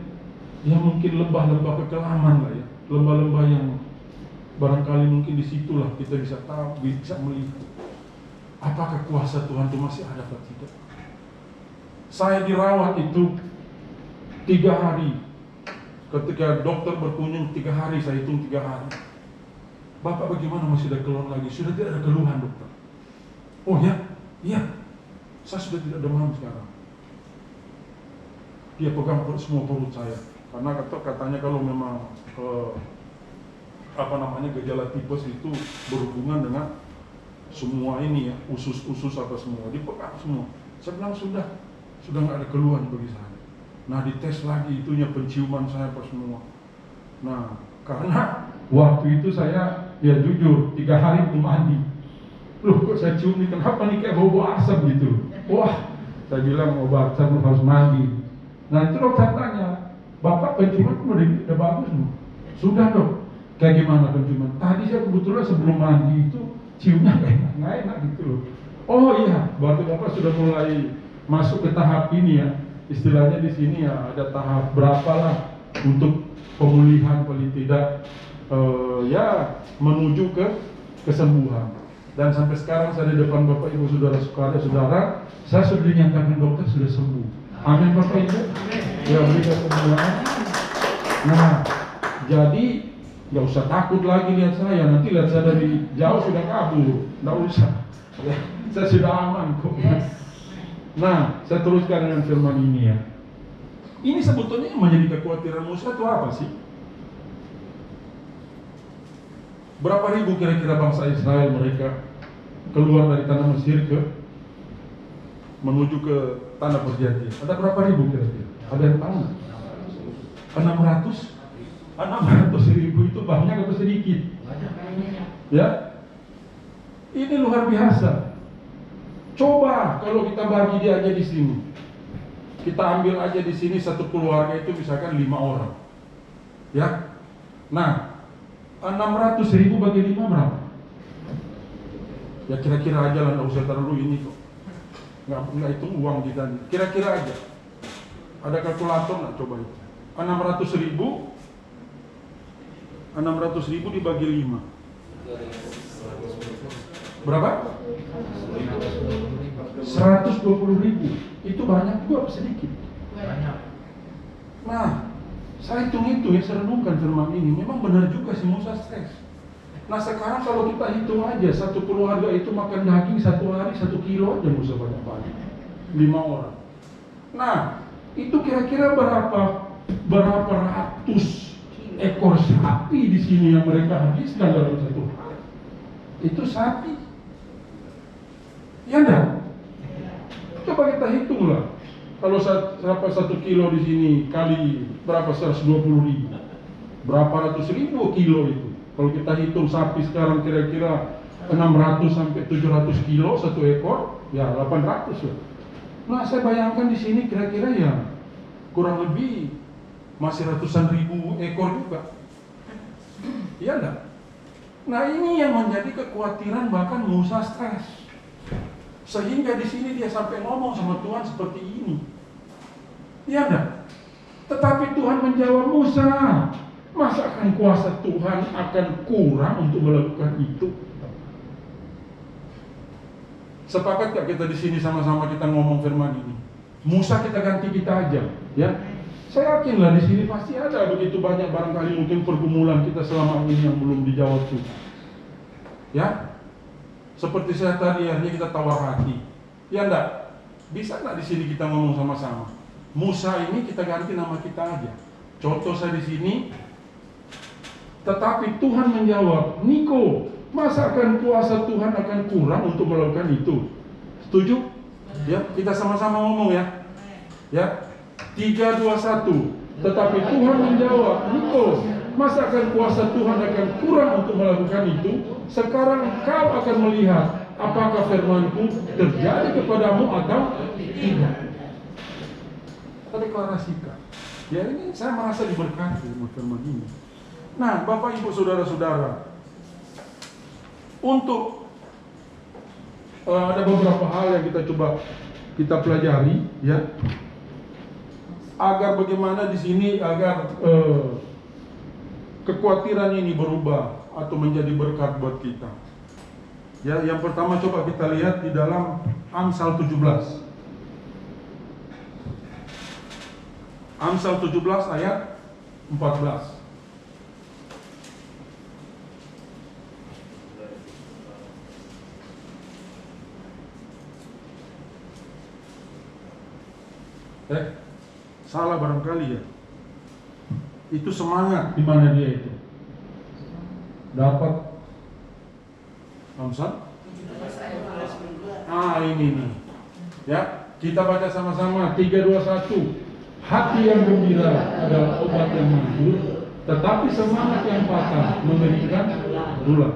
ya mungkin lembah-lembah kekelaman lah ya. Lembah-lembah yang barangkali mungkin disitulah kita bisa tahu, bisa melihat apakah kuasa Tuhan itu masih ada atau tidak. Saya dirawat itu 3 hari. Ketika dokter berkunjung 3 hari, saya hitung 3 hari. Bapak bagaimana, masih ada keluhan lagi? Sudah tidak ada keluhan dokter. Oh ya, iya. Saya sudah tidak demam sekarang. Dia pegang semua perut saya. Karena katanya kalau memang gejala tipes itu berhubungan dengan semua ini ya, usus-usus apa semua, dipegang semua. Saya bilang sudah nggak ada keluhan bagi saya. Nah dites lagi itunya, penciuman saya apa semua. Nah karena waktu itu saya ya jujur 3 hari belum mandi. Loh kok saya cium nih, kenapa nih kayak bau asap gitu. Wah saya bilang obat saya harus mandi. Nah itu dokter tanya, Bapak penciuman udah bagus loh. Sudah dok. Kayak gimana penciuman? Tadi saya kebetulan sebelum mandi itu ciumnya nggak enak gitu loh. Oh iya, berarti Bapak sudah mulai masuk ke tahap ini ya. Istilahnya di sini ya ada tahap berapa lah untuk pemulihan paling tidak ya menuju ke kesembuhan. Dan sampai sekarang saya di depan Bapak Ibu saudara-saudara, saya sudah dinyatakan dokter sudah sembuh. Amin Bapak Ibu. Ya berikan kemuliaan. Nah, jadi nggak usah takut lagi lihat saya. Nanti lihat saya dari jauh sudah kabur. Nggak usah. Ya, saya sudah aman kok. Nah, saya teruskan dengan firman ini ya. Ini sebetulnya yang menjadi kekhawatiran Musa itu apa sih? Berapa ribu kira-kira bangsa Israel mereka keluar dari tanah Mesir menuju ke tanah perjanjian? Ada berapa ribu kira-kira? Ada yang tahu? 600 ribu itu banyak atau sedikit? Ya, ini luar biasa. Coba kalau kita bagi dia aja di sini, kita ambil aja di sini satu keluarga itu misalkan 5 orang, ya. Nah, 600 ribu bagi 5 berapa? Ya kira-kira aja lah, nggak usah terlalu ini kok. Nggak hitung uang kita. Kira-kira aja. Ada kalkulator nggak coba itu? 600 ribu dibagi 5. Berapa? 120 ribu. Itu banyak juga apa sedikit? Banyak. Nah, saya hitung ya, saya renungkan firman ini. Memang benar juga si Musa stres. Nah sekarang kalau kita hitung aja, satu keluarga itu makan daging 1 hari 1 kilo aja Musa banyak-banyak. 5 orang. Nah, itu kira-kira berapa ratus ekor sapi di sini yang mereka habiskan dalam 1 hari. Itu sapi. Ya enggak? Coba kita hitung lah. Kalau 1 kilo di sini kali berapa, 120 ribu, berapa ratus ribu kilo itu. Kalau kita hitung sapi sekarang kira-kira 600 sampai 700 kilo 1 ekor, ya 800 lah. Nah saya bayangkan di sini kira-kira ya kurang lebih masih ratusan ribu ekor juga. Iya enggak? Nah ini yang menjadi kekhawatiran bahkan Musa stres. Sehingga di sini dia sampai ngomong sama Tuhan seperti ini. Iya enggak? Tetapi Tuhan menjawab, Musa, masa akan kuasa Tuhan akan kurang untuk melakukan itu? Sepakat gak kita di sini sama-sama kita ngomong firman ini? Musa kita ganti kita aja, ya. Saya yakinlah di sini pasti ada begitu banyak barangkali mungkin pergumulan kita selama ini yang belum dijawab Tuhan. Ya, seperti saya tadi akhirnya kita tawar hati. Ya enggak? Bisa enggak di sini kita ngomong sama-sama? Musa ini kita ganti nama kita aja. Contoh saya di sini. Tetapi Tuhan menjawab, Niko, masa akan kuasa Tuhan akan kurang untuk melakukan itu? Setuju? Ya, kita sama-sama ngomong ya. Ya. 3, 2, 1. Tetapi Tuhan menjawab, Niko, masa akan kuasa Tuhan akan kurang untuk melakukan itu? Sekarang kau akan melihat apakah firman-Ku terjadi kepadamu atau tidak. Kita deklarasikan. Ya, ini saya merasa diberkati dengan firman ini. Nah, Bapak Ibu Saudara-saudara, untuk ada beberapa hal yang kita pelajari, ya, agar bagaimana di sini agar kekhawatiran ini berubah atau menjadi berkat buat kita. Ya, yang pertama coba kita lihat di dalam Amsal 17. Amsal 17 ayat 14. Salah barangkali ya. Itu semangat di mana dia itu? Dapat Amsal? Ini nih. Ya, kita baca sama-sama 3 2 1. Hati yang gembira adalah obat yang manjur, tetapi semangat yang patah memberikan gula.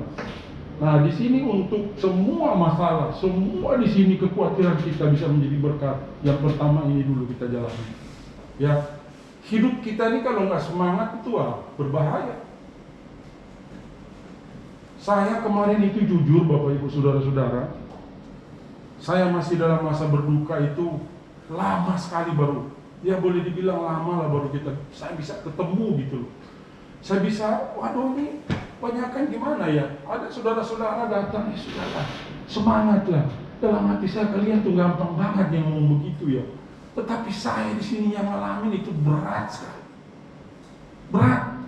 Nah, di sini untuk semua masalah, semua di sini kekhawatiran kita bisa menjadi berkat. Yang pertama ini dulu kita jalani. Ya, hidup kita ini kalau nggak semangat itu berbahaya. Saya kemarin itu jujur, Bapak Ibu Saudara-saudara, saya masih dalam masa berduka itu lama sekali baru. Ya boleh dibilang lama lah baru saya bisa ketemu gitu loh. Saya bisa, waduh ini banyakan gimana ya? Ada saudara-saudara datang, ya sudahlah, semangatlah. Dalam hati saya, kalian tuh gampang banget yang ngomong begitu ya. Tetapi saya di sini yang ngalamin itu berat sekali. Berat.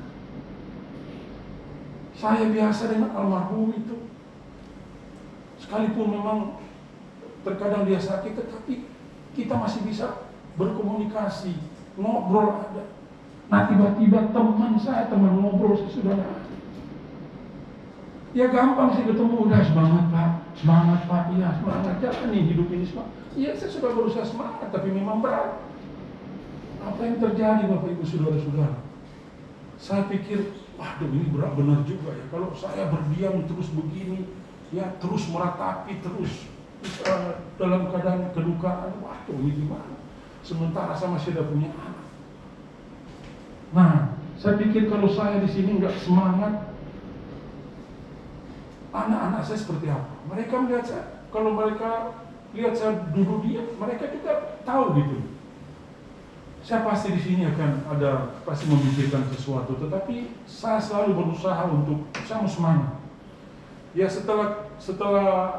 Saya biasa dengan almarhum itu. Sekalipun memang terkadang dia sakit, tetapi kita masih bisa berkomunikasi, ngobrol ada. Nah tiba-tiba teman ngobrol sudah ada. Ya gampang sih ketemu, udah semangat Pak, iya semangat, jangan nih hidup ini semangat. Iya saya sudah berusaha semangat, tapi memang berat. Apa yang terjadi Bapak Ibu Saudara-saudara? Saya pikir, waduh ini berat benar juga ya. Kalau saya berdiam terus begini, ya terus meratapi terus dalam keadaan kedukaan, waduh ini gimana? Sementara saya masih ada punya anak. Nah, saya pikir kalau saya di sini nggak semangat, anak-anak saya seperti apa? Mereka melihat saya, kalau mereka lihat saya duduk diam, mereka juga tahu gitu. Saya pasti di sini akan pasti memikirkan sesuatu, tetapi saya selalu berusaha untuk saya mau semangat. Ya setelah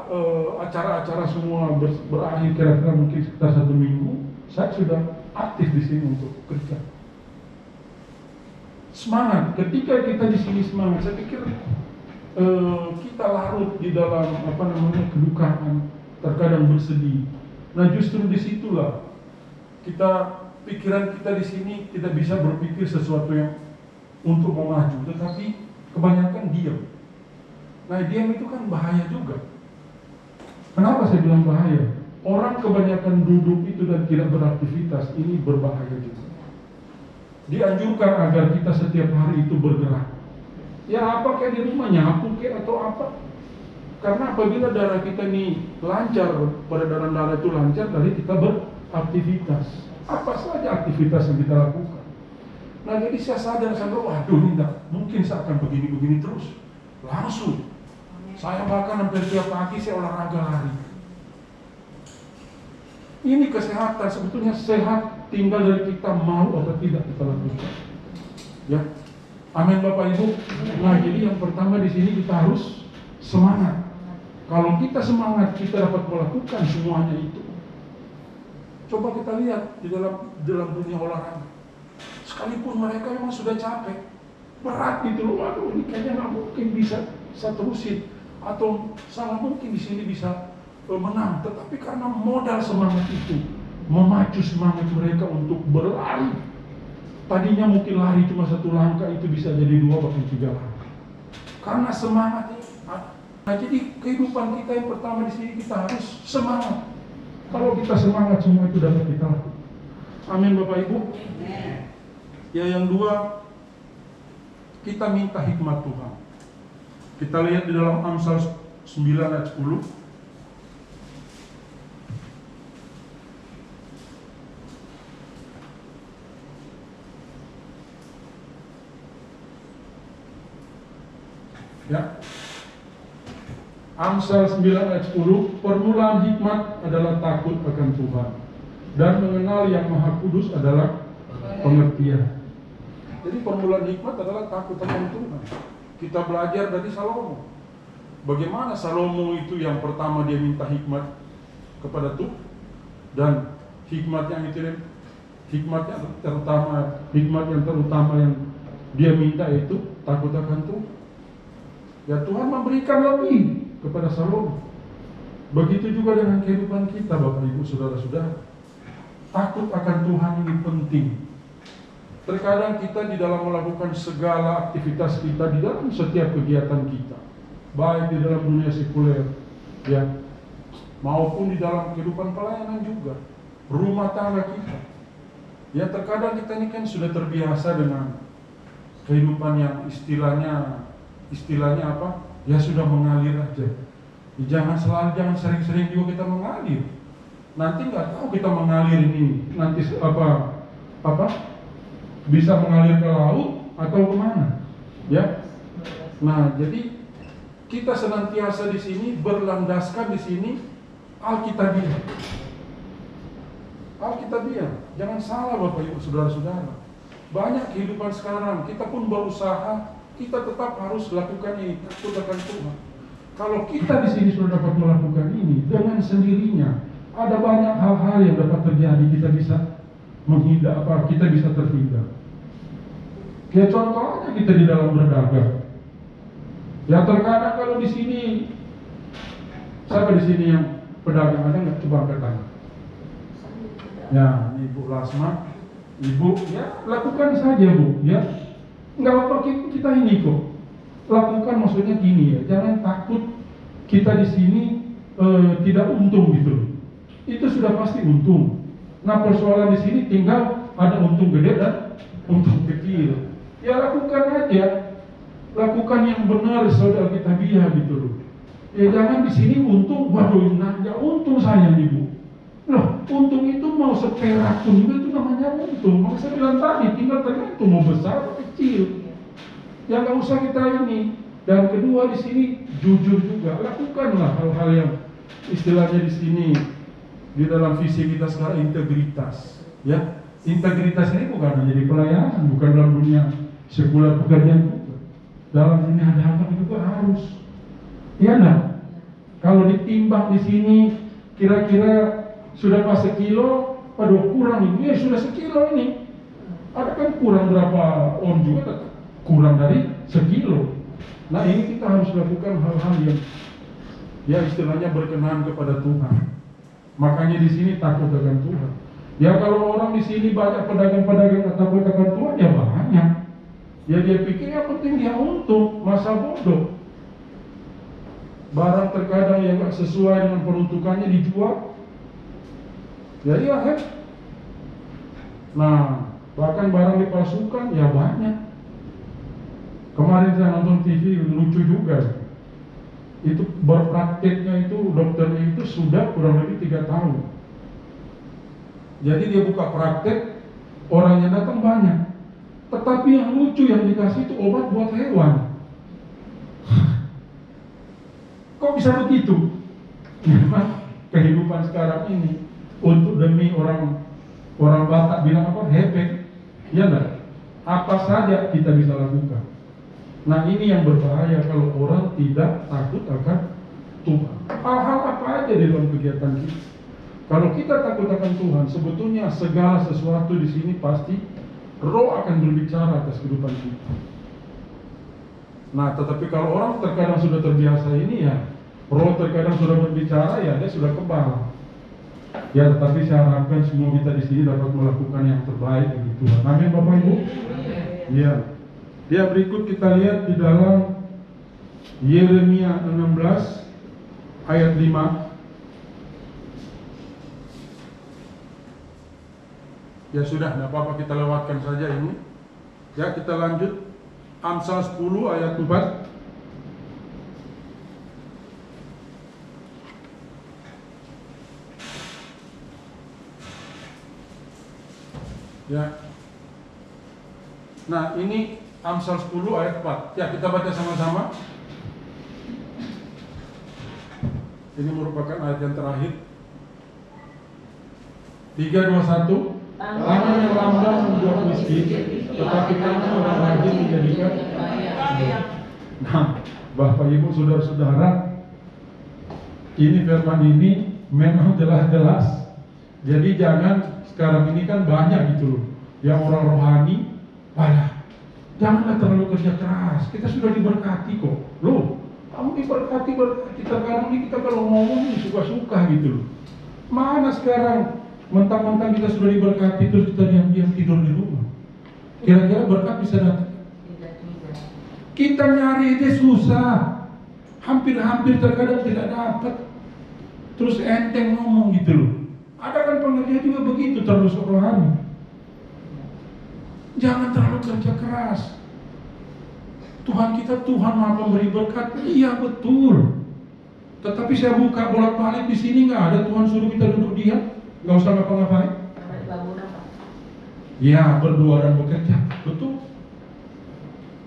acara-acara semua berakhir kira-kira mungkin sekitar 1 minggu, saya sudah aktif di sini untuk kerja. Semangat. Ketika kita di sini semangat, saya pikir kita larut di dalam kedukaan, terkadang bersedih. Nah justru disitulah pikiran kita di sini tidak bisa berpikir sesuatu yang untuk memaju, tetapi kebanyakan diam. Nah diam itu kan bahaya juga. Kenapa saya bilang bahaya? Orang kebanyakan duduk itu dan tidak beraktivitas, ini berbahaya juga. Dianjurkan agar kita setiap hari itu bergerak. Ya apa kayak di rumah nyapu kayak atau apa. Karena apabila darah kita ini lancar, peredaran darah itu lancar dari kita beraktivitas. Apa saja aktivitas yang kita lakukan. Nah jadi saya sadar, waduh ini enggak mungkin saya akan begini-begini terus. Langsung. Saya bahkan hampir tiap pagi saya olahraga lari. Ini kesehatan, sebetulnya sehat tinggal dari kita mau atau tidak kita lakukan. Ya, amin Bapak Ibu. Nah, jadi yang pertama di sini kita harus semangat. Kalau kita semangat, kita dapat melakukan semuanya itu. Coba kita lihat di dalam dunia olahraga. Sekalipun mereka memang sudah capek, berat gitu loh. Waduh, ini kayaknya nggak mungkin bisa saya terusin, atau sangat mungkin di sini bisa menang, tetapi karena modal semangat itu memacu semangat mereka untuk berlari. Tadinya mungkin lari cuma 1 langkah itu bisa jadi 2 bahkan 3 langkah. Karena semangat ini. Nah, jadi kehidupan kita yang pertama di sini kita harus semangat. Kalau kita semangat semua itu dapat kita lakukan. Amin Bapak Ibu. Ya yang 2, kita minta hikmat Tuhan. Kita lihat di dalam Amsal 9 ayat 10. Ya. Amsal 9 ayat 10, permulaan hikmat adalah takut akan Tuhan, dan mengenal yang Maha Kudus adalah pengertian. Jadi permulaan hikmat adalah takut akan Tuhan. Kita belajar dari Salomo. Bagaimana Salomo itu yang pertama dia minta hikmat kepada Tuhan, dan hikmat yang terutama yang dia minta itu takut akan Tuhan. Ya, Tuhan memberikan lebih kepada Salomo. Begitu juga dengan kehidupan kita, Bapak Ibu Saudara-saudara. Takut akan Tuhan ini penting. Terkadang kita di dalam melakukan segala aktivitas kita, di dalam setiap kegiatan kita, baik di dalam dunia sekuler, ya, maupun di dalam kehidupan pelayanan juga, rumah tangga kita. Ya, terkadang kita ini kan sudah terbiasa dengan kehidupan yang istilahnya apa? Ya sudah mengalir aja. Jangan sering-sering juga kita mengalir. Nanti nggak tahu kita mengalir ini nanti apa bisa mengalir ke laut atau kemana, ya. Nah, jadi kita senantiasa di sini berlandaskan di sini Alkitabiah. Jangan salah Bapak Ibu Saudara-saudara. Banyak kehidupan sekarang kita pun berusaha, kita tetap harus lakukan ini, takut akan Tuhan. Kalau kita di sini sudah dapat melakukan ini dengan sendirinya, ada banyak hal-hal yang dapat terjadi. Kita bisa kita bisa terhindar. Ya, contohnya kita di dalam berdagang. Ya, terkadang kalau di sini, siapa di sini yang pedagang, ada nggak? Coba angkat tangan. Ya, Ibu Lasma, Ibu, ya lakukan saja Bu, ya. Nggak apa-apa, kita ini kok lakukan, maksudnya gini ya, jangan takut kita di sini tidak untung gitu. Itu sudah pasti untung. Nah, persoalan di sini tinggal ada untung gede dan untung kecil. Ya lakukan aja, lakukan yang benar saudara kita biar gitu loh. Ya jangan di sini untung, waduh nanya untung saya nih Bu. Loh, untung itu mau seperak pun itu namanya untung. Maka saya bilang tadi, tinggal tergantung mau besar atau kecil. Ya nggak usah kita ini. Dan kedua di sini jujur juga, lakukanlah hal-hal yang istilahnya di sini di dalam visi kita sekarang integritas. Ya, integritas ini bukan hanya di pelayanan, bukan dalam dunia sekuler pekerjaan juga. Dalam dunia dagang juga harus. Iya enggak? Kalau ditimbang di sini kira-kira sudah pas sekilo, aduh kurang ini, ya sudah sekilo ini. Ada kan kurang berapa on juga, tetap kurang dari sekilo. Nah, ini kita harus lakukan hal-hal yang ya istilahnya berkenan kepada Tuhan. Makanya di sini takut akan Tuhan. Ya kalau orang di sini banyak pedagang-pedagang takut akan Tuhan, ya banyak. Ya dia pikir yang penting dia untung, masa bodoh. Barang terkadang yang gak sesuai dengan peruntukannya dijual. Jadi ya, nah bahkan barang dipalsukan ya banyak. Kemarin saya nonton TV lucu juga. Itu berprakteknya itu dokternya itu sudah kurang lebih 3 tahun. Jadi dia buka praktek, orangnya datang banyak. Tetapi yang lucu yang dikasih itu obat buat hewan. Kok bisa begitu? Memang kehidupan sekarang ini untuk demi orang Batak bilang apa? Hepek. Ya enggak? Apa saja kita bisa lakukan. Nah, ini yang berbahaya kalau orang tidak takut akan Tuhan. Hal-hal apa aja di dalam kegiatan kita. Kalau kita takut akan Tuhan, sebetulnya segala sesuatu di sini pasti Roh akan berbicara atas kehidupan kita. Nah, tetapi kalau orang terkadang sudah terbiasa ini ya, Roh terkadang sudah berbicara ya, dia sudah kebal. Ya, tetapi saya harapkan semua kita di sini dapat melakukan yang terbaik bagi Tuhan. Amin, Bapak Ibu. Ya. Dia berikut kita lihat di dalam Yeremia 16 ayat 5. Ya sudah, tidak apa-apa kita lewatkan saja ini. Ya, kita lanjut Amsal 10 ayat 4. Ya. Nah, ini Amsal 10 ayat 4. Ya, kita baca sama-sama. Ini merupakan ayat yang terakhir. 3, 2, 1. Tangan yang lamban membuat miskin, tetapi tangan orang rajin menjadikan kaya. Nah, Bapak Ibu Saudara-saudara, ini firman ini memang jelas-jelas. Jadi jangan sekarang ini kan banyak gitu loh, yang orang rohani, janganlah terlalu kerja keras. Kita sudah diberkati kok. Loh, kamu diberkati. Terkadang ini kita kalau ngomong suka-suka gitu loh. Mana sekarang mentang-mentang kita sudah diberkati terus kita diam-diam tidur di rumah. Kira-kira berkat bisa datang? Kita nyari itu susah, hampir terkadang tidak dapat. Terus enteng ngomong gitu loh. Ada kan pengerja juga begitu, terlalu rohani. Jangan terlalu kerja keras. Tuhan kita Tuhan Maha Pemberi berkat, iya betul. Tetapi saya buka bolak-balik di sini nggak ada Tuhan suruh kita duduk diam. Nggak usah ngapa-ngapain. Ya, berdoa dan bekerja, betul.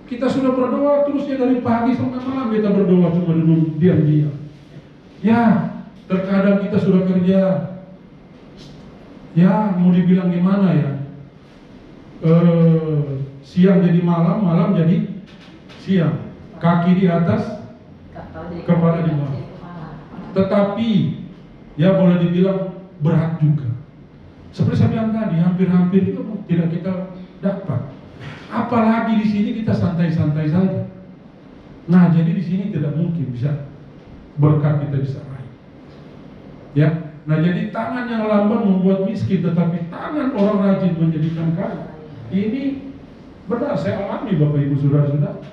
Kita sudah berdoa terusnya dari pagi sampai malam kita berdoa cuma duduk diam-diam. Ya, terkadang kita sudah kerja. Ya, mau dibilang gimana ya? Siang jadi malam, malam jadi siang. Kaki di atas, kepala di bawah. Tetapi, ya boleh dibilang berat juga. Seperti saya bilang tadi, hampir-hampir itu tidak kita dapat. Apalagi di sini kita santai-santai saja. Nah, jadi di sini tidak mungkin bisa berkat kita bisa raih. Ya, nah jadi tangan yang lamban membuat miskin, tetapi tangan orang rajin menjadikan kaya. Ini benar saya alami Bapak Ibu Saudara-saudara.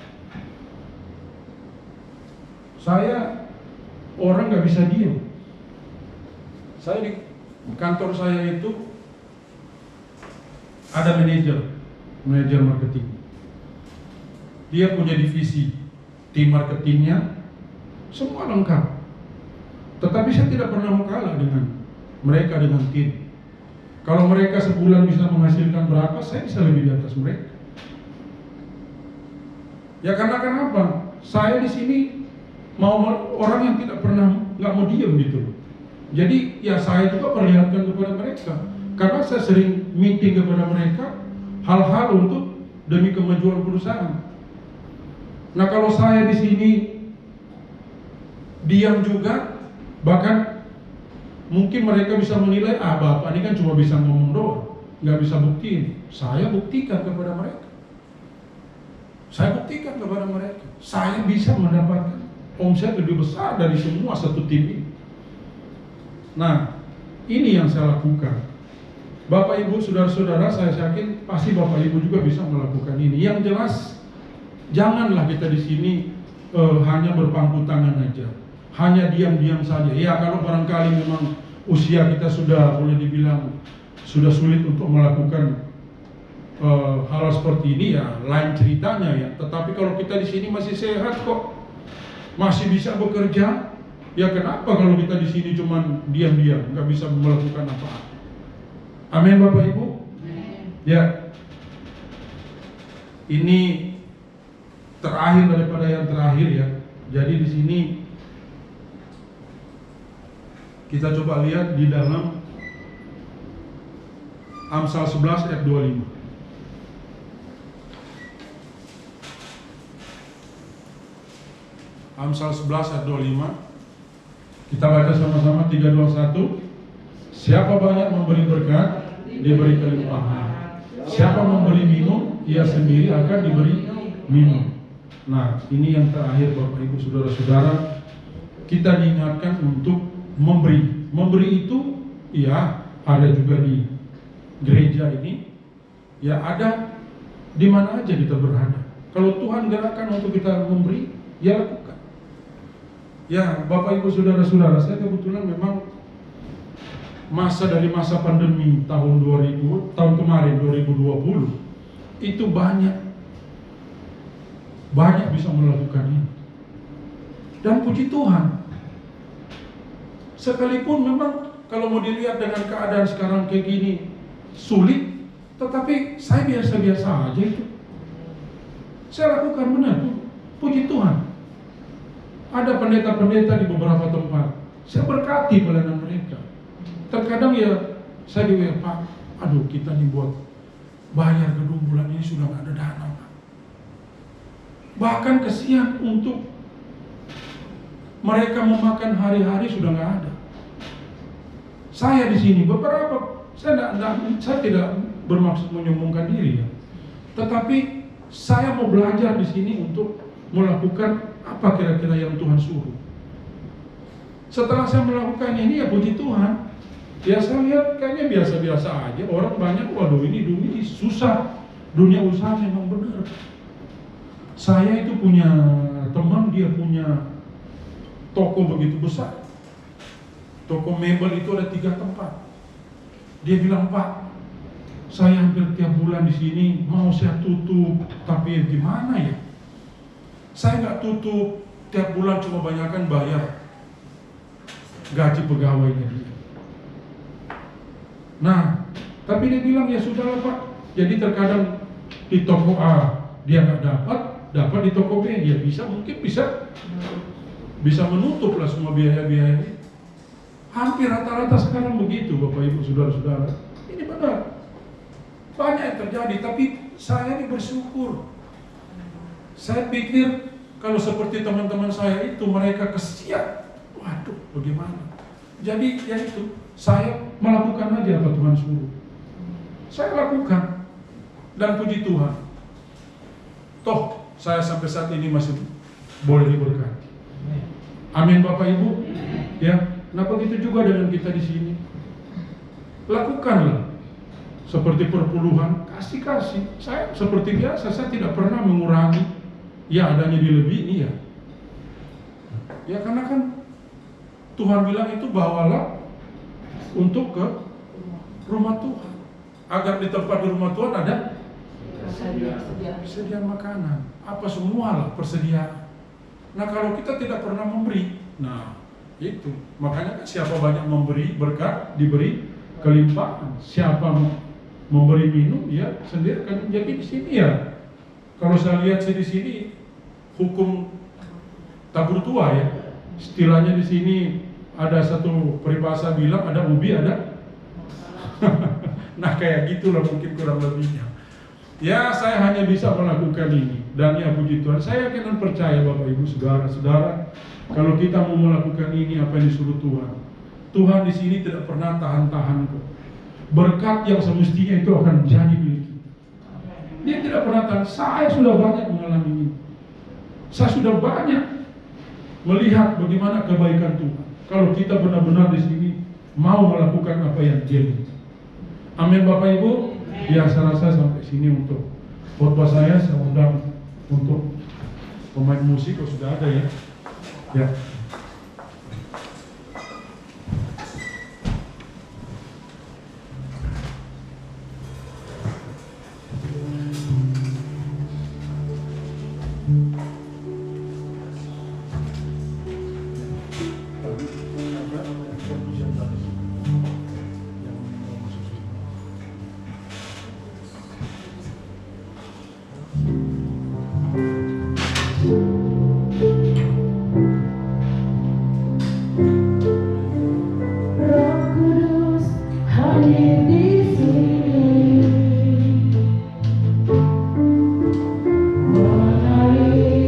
Saya orang nggak bisa diam. Saya di kantor saya itu ada manajer marketing. Dia punya divisi, tim marketingnya semua lengkap. Tetapi saya tidak pernah kalah dengan mereka dengan tim. Kalau mereka sebulan bisa menghasilkan berapa, saya bisa lebih di atas mereka. Ya karena kenapa? Saya di sini mau orang yang tidak pernah nggak mau diam gitu. Jadi ya saya juga perlihatkan kepada mereka, karena saya sering meeting kepada mereka hal-hal untuk demi kemajuan perusahaan. Nah kalau saya di sini diam juga, bahkan mungkin mereka bisa menilai, bapak ini kan cuma bisa ngomong doang, nggak bisa buktiin. Saya buktikan kepada mereka. Saya buktikan kepada mereka, saya bisa mendapatkan omset lebih besar dari semua satu tim ini. Nah, ini yang saya lakukan. Bapak Ibu, saudara-saudara, saya yakin pasti Bapak Ibu juga bisa melakukan ini. Yang jelas, janganlah kita di sini hanya berpangku tangan aja, hanya diam-diam saja. Ya, kalau barangkali memang usia kita sudah boleh dibilang sudah sulit untuk melakukan hal seperti ini, ya lain ceritanya ya. Tetapi kalau kita di sini masih sehat kok, masih bisa bekerja. Ya kenapa kalau kita di sini cuma diam-diam, nggak bisa melakukan apa-apa? Amin Bapak Ibu. Ya, ini terakhir daripada yang terakhir ya. Jadi di sini kita coba lihat di dalam Amsal 11 ayat 25. Amsal 11 ayat 25. Kita baca sama-sama 3, 2, 1. Siapa banyak memberi berkat, diberi kelimpahan. Siapa memberi minum, ia sendiri akan diberi minum. Nah, ini yang terakhir Bapak Ibu Saudara-saudara, kita diingatkan untuk memberi. Memberi itu, ya ada juga di gereja ini, ya ada di mana aja kita berada. Kalau Tuhan gerakkan untuk kita memberi, ya lakukan. Ya, Bapak Ibu Saudara-saudara, saya kebetulan memang dari masa pandemi tahun kemarin 2020 itu banyak bisa melakukan ini. Dan puji Tuhan, sekalipun memang kalau mau dilihat dengan keadaan sekarang kayak gini sulit, tetapi saya biasa-biasa aja itu. Saya lakukan benar, puji Tuhan. Ada pendeta-pendeta di beberapa tempat, Saya berkati pelayanan mereka. Terkadang ya saya di WA, Pak, aduh kita nih buat bayar gedung bulan ini sudah nggak ada dana, Pak. Bahkan kesian untuk mereka memakan hari-hari sudah nggak ada. Saya di sini beberapa, saya tidak bermaksud menyombongkan diri ya, tetapi saya mau belajar di sini untuk melakukan apa kira-kira yang Tuhan suruh. Setelah saya melakukan ini ya puji Tuhan, ya saya lihat kayaknya biasa-biasa aja. Orang banyak, waduh ini susah, dunia usaha memang benar. Saya itu punya teman, dia punya toko begitu besar. Toko mebel itu ada 3 tempat. Dia bilang, Pak, saya hampir tiap bulan di sini mau saya tutup, tapi gimana ya? Saya nggak tutup tiap bulan, cuma banyakkan bayar gaji pegawainya dia. Nah, tapi dia bilang ya sudahlah Pak. Jadi terkadang di toko A dia nggak dapat di toko B ya mungkin bisa menutup lah semua biaya-biaya. Hampir rata-rata sekarang begitu, Bapak Ibu, saudara-saudara. Ini benar. Banyak yang terjadi, tapi saya ini bersyukur. Saya pikir kalau seperti teman-teman saya itu, mereka kesian. Waduh, bagaimana? Jadi ya itu, saya melakukan aja apa Tuhan suruh. Saya lakukan. Dan puji Tuhan. Toh, saya sampai saat ini masih boleh diberkati. Amin Bapak Ibu. Ya. Nah begitu juga dengan kita di sini. Lakukanlah seperti perpuluhan, kasih. Saya seperti biasa, saya tidak pernah mengurangi. Ya adanya dilebih ini ya. Ya karena kan Tuhan bilang itu bawalah untuk ke rumah Tuhan. Agar di tempat di rumah Tuhan ada persediaan makanan. Apa semualah persediaan. Nah kalau kita tidak pernah memberi, nah itu makanya kan siapa banyak memberi berkat diberi kelimpahan. Siapa memberi minum ya sendiri kan. Jadi di sini ya kalau saya lihat di sini hukum tabur tua ya. Istilahnya di sini ada satu peribahasa bilang ada ubi ada. Nah kayak gitulah mungkin kurang lebihnya. Ya saya hanya bisa melakukan ini dan ya puji Tuhan. Saya yakin dan percaya Bapak Ibu saudara-saudara, kalau kita mau melakukan ini apa yang disuruh Tuhan, Tuhan di sini tidak pernah tahan-tahan kok. Berkat yang semestinya itu akan jadi milik kita. Dia tidak pernah tahan. Saya sudah banyak mengalami ini. Saya sudah banyak melihat bagaimana kebaikan Tuhan. Kalau kita benar-benar di sini mau melakukan apa yang Dia minta. Amin Bapak Ibu. Ya saya rasa sampai sini untuk khotbah saya undang untuk pemain musik kalau sudah ada ya. Ya. Roh Kudus hadir di sini, menarik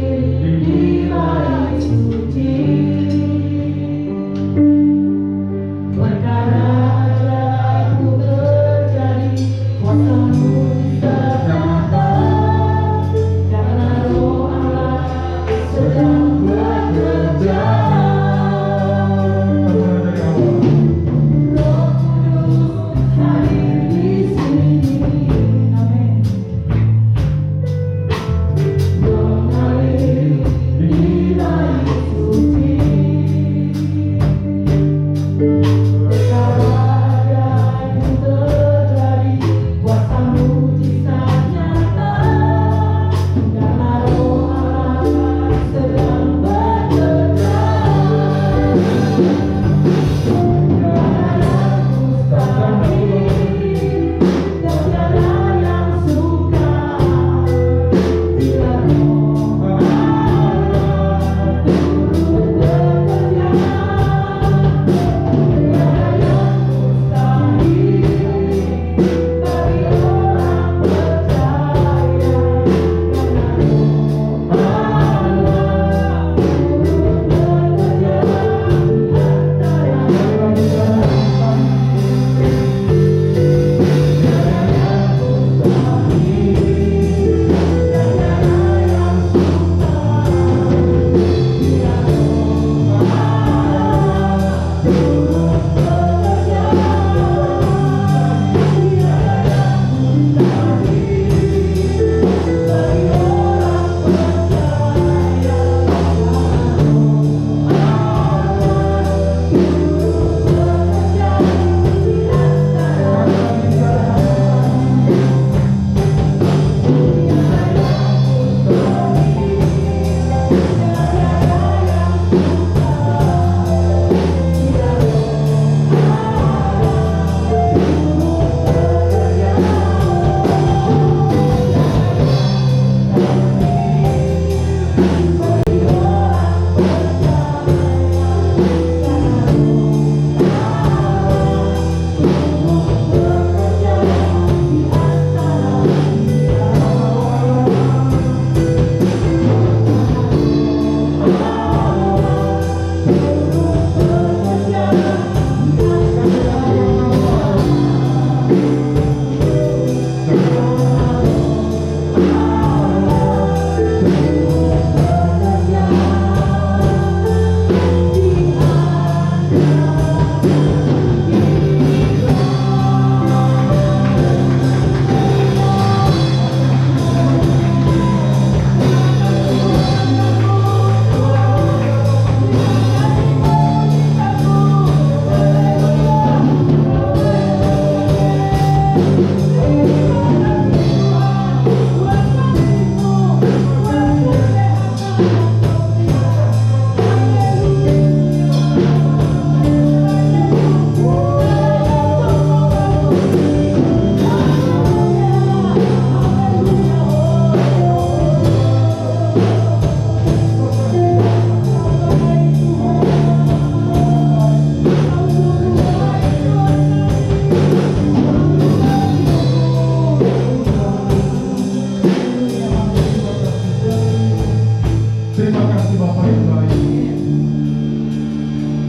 Terima kasih Bapa yang baik.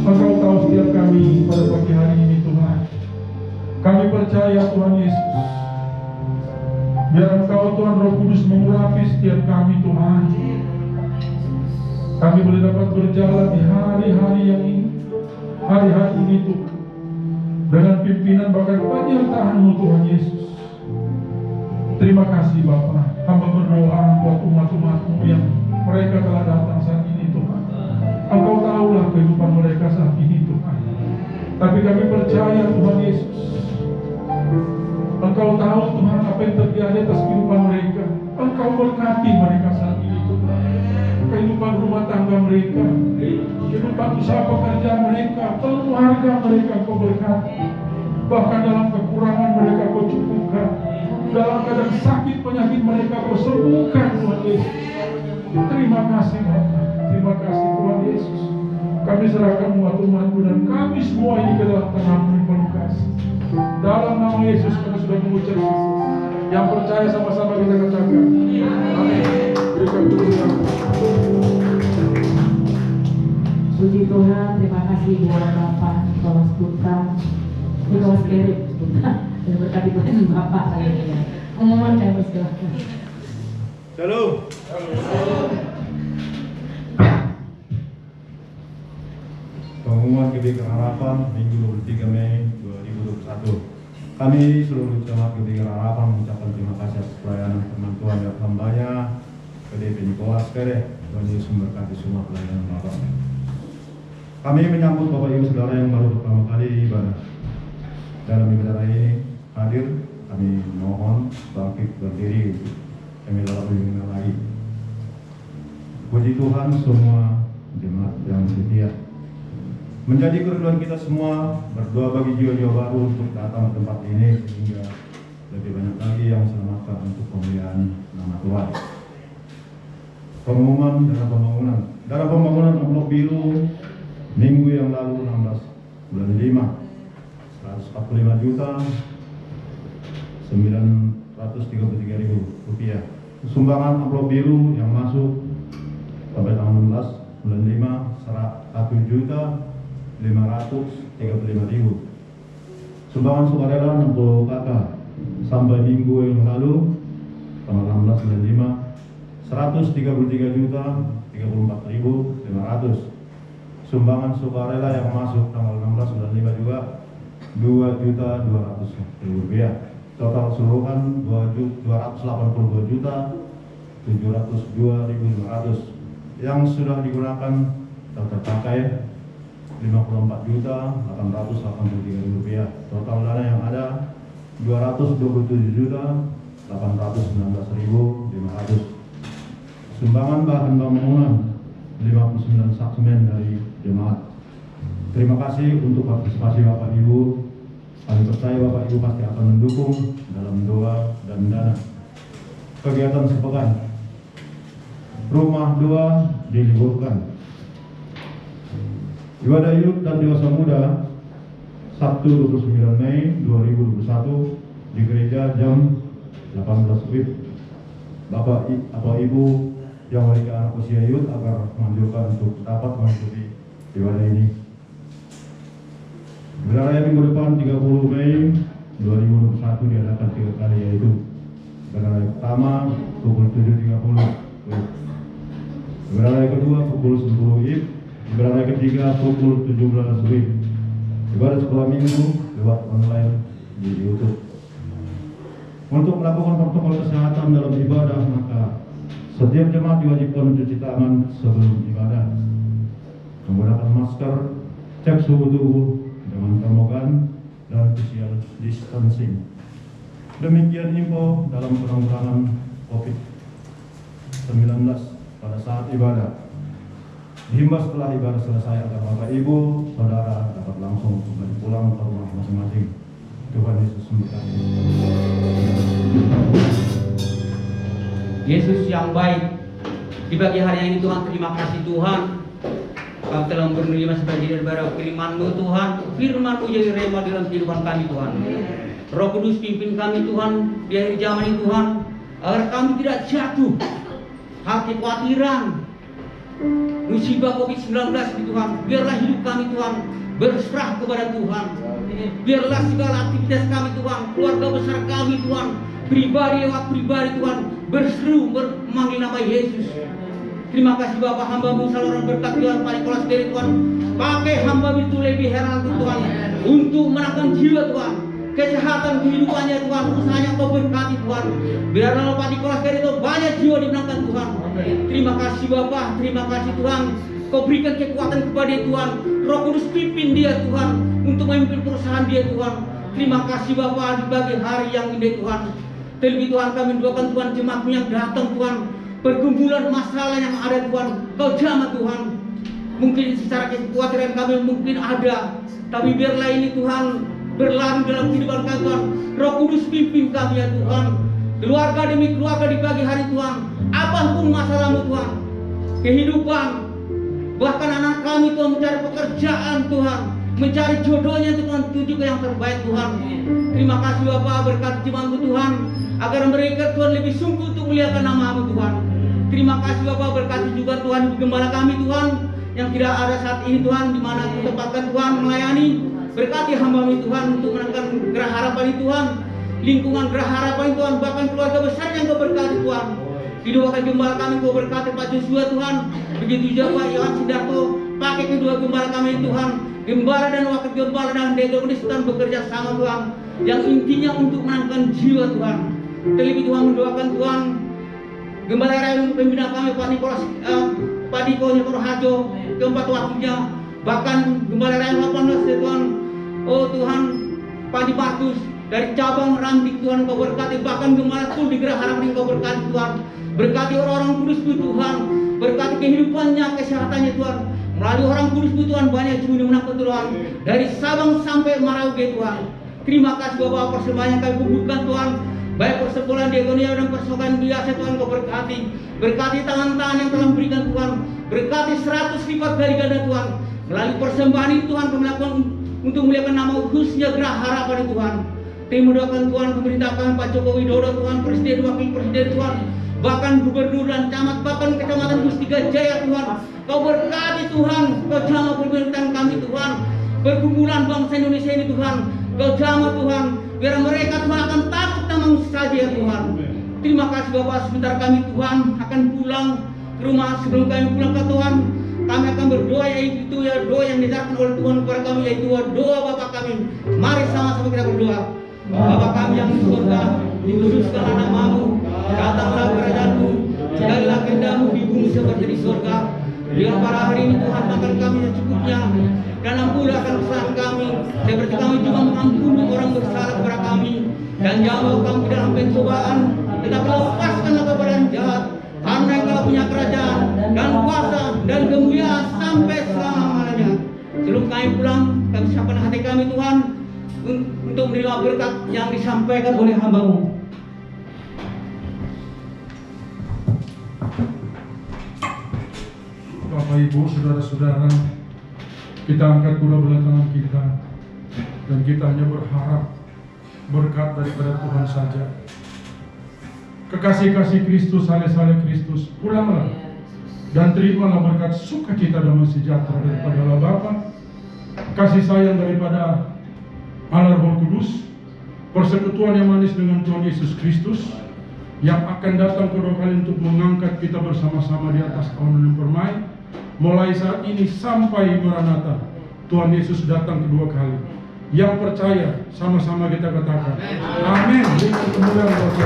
Engkau tahu setiap kami pada pagi hari ini Tuhan. Kami percaya Tuhan Yesus. Biar Engkau Tuhan Roh Kudus mengurapi setiap kami Tuhan. Kami boleh dapat berjalan di hari-hari yang ini. Hari-hari ini Tuhan. Dengan pimpinan bahkan penyertaan-Mu Tuhan Yesus. Terima kasih Bapa. Hamba berdoa buat umat-umat-Mu yang mereka telah datang saat ini Tuhan. Engkau tahulah kehidupan mereka saat ini Tuhan. Tapi kami percaya Tuhan Yesus. Engkau tahu Tuhan apa yang terjadi atas kehidupan mereka. Engkau berkati mereka saat ini Tuhan. Kehidupan rumah tangga mereka, kehidupan usaha pekerjaan mereka, keluarga mereka Kau berkati. Bahkan dalam kekurangan mereka Kau cukupkan. Dalam keadaan sakit penyakit mereka Kau sembuhkan Tuhan Yesus. Terima kasih Bapak. Terima kasih Tuhan Yesus. Kami serahkan umat-umat-Mu dan kami semua ini ke dalam tangan-Mu yang penuh kasih. Dalam nama Yesus kami sudah mengucap syukur. Yang percaya sama-sama kita katakan amin. Berikan Tuhan. Puji Tuhan, terima kasih buat Bapak Nikolas Putra, Nikolas Kerip Putra, dan berkati Tuhan Bapak hari ini. Pengumuman saya persilahkan. Shalom. Pengumuman Gereja Harapan Minggu 23 Mei 2021. Kami seluruh jemaat Gereja Harapan mengucapkan terima kasih atas pelayanan firman Tuhan dan hambanya PDP Nikolas Kerep. Tuhan Yesus memberkati semua pelayanan Bapak. Kami menyambut Bapak Ibu Saudara yang baru pertama kali ibadah. Dalam ibadah ini hadir, kami mohon bangkit berdiri untuk kami dalam mendengar lagi. Puji Tuhan semua jemaat yang setia. Menjadi kerinduan kita semua berdoa bagi jiwa-jiwa baru untuk datang ke tempat ini sehingga lebih banyak lagi yang selamatkan untuk pemulihan nama Tuhan. Pengumuman dalam pembangunan amplop biru minggu yang lalu 16 bulan 5 145 juta 933.000 rupiah. Sumbangan amplop biru yang masuk sampai tanggal 16 bulan 5 1 juta 535.000. Sumbangan sukarela 60 kakak sampai minggu yang lalu tanggal 16 bulan 5 133 juta 34.500. Sumbangan sukarela yang masuk tanggal 16 bulan 5 juga 2.200.000 rupiah. Total keseluruhan 282 juta 702.500 yang sudah digunakan atau terpakai 54 juta 883.000 rupiah. Total dana yang ada 227 juta 819.500. Sumbangan bahan bangunan 59 saksemen dari jemaat. Terima kasih untuk partisipasi Bapak Ibu. Kami percaya Bapak Ibu pasti akan mendukung dalam doa dan dana. Kegiatan sepekan. Rumah doa diliburkan. Ibadah Yud dan Dewasa Muda Sabtu 29 Mei 2021 di gereja jam 18 WIB. Bapak atau Ibu yang memiliki anak usia Yud agar menganjurkan untuk dapat mengikuti ibadah ini. Gelar raya minggu depan 30 Mei 2021 diadakan 3 kali, yaitu gelar raya pertama pukul 7.30 WIB. Gelar raya kedua pukul 10 WIB. Gelar raya ketiga pukul 17 WIB. Ibadah sekolah minggu lewat online di YouTube. Untuk melakukan protokol kesehatan dalam ibadah, maka setiap jemaat diwajibkan mencuci tangan sebelum ibadah, menggunakan masker, cek suhu tubuh dengan termogan, dan physical distancing. Demikian info dalam penanggulangan COVID-19 pada saat ibadah. Dihimbau setelah ibadah selesai agar Bapak Ibu Saudara dapat langsung kembali pulang ke rumah masing-masing. Tuhan Yesus memberkati. Yesus yang baik, di pagi hari ini Tuhan, terima kasih Tuhan, Kau telah menerima sebagian daripada firman-Mu Tuhan. Firman-Mu jadi rema dalam kehidupan kami Tuhan. Roh Kudus pimpin kami Tuhan di akhir zaman ini Tuhan, agar kami tidak jatuh hati khawatiran, musibah COVID-19 Tuhan, biarlah hidup kami Tuhan berserah kepada Tuhan. Biarlah segala aktivitas kami Tuhan, keluarga besar kami Tuhan, pribadi lewat pribadi Tuhan, berseru memanggil nama Yesus. Terima kasih Bapak, hamba-Mu saluran berkat Tuhan, Pak Nikolas dari Tuhan, pakai hamba-Mu itu lebih heran Tuhan, untuk menangkan jiwa Tuhan, kesehatan kehidupannya Tuhan, usahanya Kau berkati Tuhan. Biarlah Pak Nikolas dari Tuhan banyak jiwa dimenangkan Tuhan. Terima kasih Bapak, terima kasih Tuhan. Kau berikan kekuatan kepada Tuhan, Roh Kudus pimpin dia Tuhan untuk memimpin perusahaan dia Tuhan. Terima kasih Bapak di pagi hari yang indah Tuhan. Terlebih Tuhan kami doakan Tuhan jemaat-Mu yang datang Tuhan, pergumulan masalah yang ada Tuhan, Kau jamah Tuhan. Mungkin secara kekhawatiran kami mungkin ada, tapi biarlah ini Tuhan berlari dalam kehidupan kami Tuhan. Roh Kudus pimpin kami ya Tuhan. Keluarga demi keluarga di pagi hari Tuhan, apapun masalahmu Tuhan, kehidupan, bahkan anak kami Tuhan mencari pekerjaan Tuhan, mencari jodohnya Tuhan, tuju ke yang terbaik Tuhan. Terima kasih Bapak, berkati jemaat-Mu Tuhan, agar mereka Tuhan lebih sungguh untuk melihatkan nama-Mu Tuhan. Terima kasih Bapak, berkati juga Tuhan Ibu Gembala kami Tuhan, yang tidak ada saat ini Tuhan, di mana Kau tempatkan Tuhan melayani. Berkati hamba-Mu Tuhan untuk menangkan Gerah Harapan ini Tuhan, lingkungan Gerah Harapan ini Tuhan, bahkan keluarga besar yang Kau berkati Tuhan. Didoakan gembala kami Kau berkati Pak Joshua Tuhan, begitu juga Pak Yohan Sidarto, pakai kedua gembala kami Tuhan, gembala dan wakil gembala dan delegasi Tuhan bekerja sama Tuhan, yang intinya untuk menangkan jiwa Tuhan. Terlebih Tuhan mendoakan Tuhan gembala raya pembina kami Pak Nikolas, Pak Diko Nyokoroharjo, keempat wakilnya, bahkan gembala raya 18 Tuhan. Oh Tuhan, Pak Dimarkus dari cabang Rantik Tuhan Kau berkati, bahkan gembala tuh di Gerah Harapan Kau berkati Tuhan. Berkati orang-orang kudus-Mu Tuhan, berkati kehidupannya, kesehatannya Tuhan. Melalui orang kudus-Mu Tuhan banyak juni menangkan Tuhan, dari Sabang sampai Merauke Tuhan. Terima kasih Bapak, persembahan yang kami kumpulkan Tuhan, baik persekutuan diakonia dan persekutuan biasa Tuhan Kau berkati. Berkati tangan-tangan yang telah memberikan Tuhan, berkati 100 lipat dari ganda Tuhan. Melalui persembahan ini Tuhan kami lakukan untuk memuliakan nama khususnya Gerah Harapan Tuhan. Kami mendoakan Tuhan pemerintah kami Pak Joko Widodo Tuhan, Presiden, Wakil Presiden Tuhan, bahkan gubernur dan camat, bahkan kecamatan Mustika Jaya Tuhan. Kau berkati Tuhan, Kau jamah pemerintahan kami Tuhan, pergumulan bangsa Indonesia ini Tuhan, Kau jamah Tuhan, biar mereka Tuhan akan takut namamu saja ya Tuhan. Terima kasih Bapak, sebentar kami Tuhan akan pulang ke rumah. Sebelum kami pulang ke Tuhan, kami akan berdoa, yaitu ya doa yang diajarkan oleh Tuhan kepada kami, yaitu doa Bapak kami. Mari sama-sama kita berdoa. Bapa kami yang di surga, dikuduskanlah nama-Mu, datanglah kerajaan-Mu, jadilah kehendak-Mu di bumi seperti di surga. Dengan pada hari ini Tuhan, makan kami secukupnya, dan ampuni akan kesalahan kami, seperti kami juga mengampuni orang bersalah kepada kami. Dan jangan bawa kami dalam pencobaan, tetapi lepaskanlah kepada yang jahat, karena Engkau punya kerajaan dan kuasa dan kemuliaan sampai selama-lamanya. Sebelum kami pulang, kami siapkan hati kami Tuhan untuk menerima berkat yang disampaikan oleh hamba-Mu. Bapak Ibu, saudara-saudara, kita angkat kedua belah tangan kita, dan kita hanya berharap berkat daripada Tuhan saja. Kekasih-kasih Kristus, saleh-saleh Kristus, pulanglah dan terimalah berkat sukacita damai sejahtera daripada Allah Bapa, kasih sayang daripada Allah Roh Kudus, persekutuan yang manis dengan Tuhan Yesus Kristus, yang akan datang kedua kali untuk mengangkat kita bersama-sama di atas kawanan yang permai, mulai saat ini sampai Maranatha. Tuhan Yesus datang kedua kali. Yang percaya, sama-sama kita katakan amin. Dengan kemuliaan Bapa.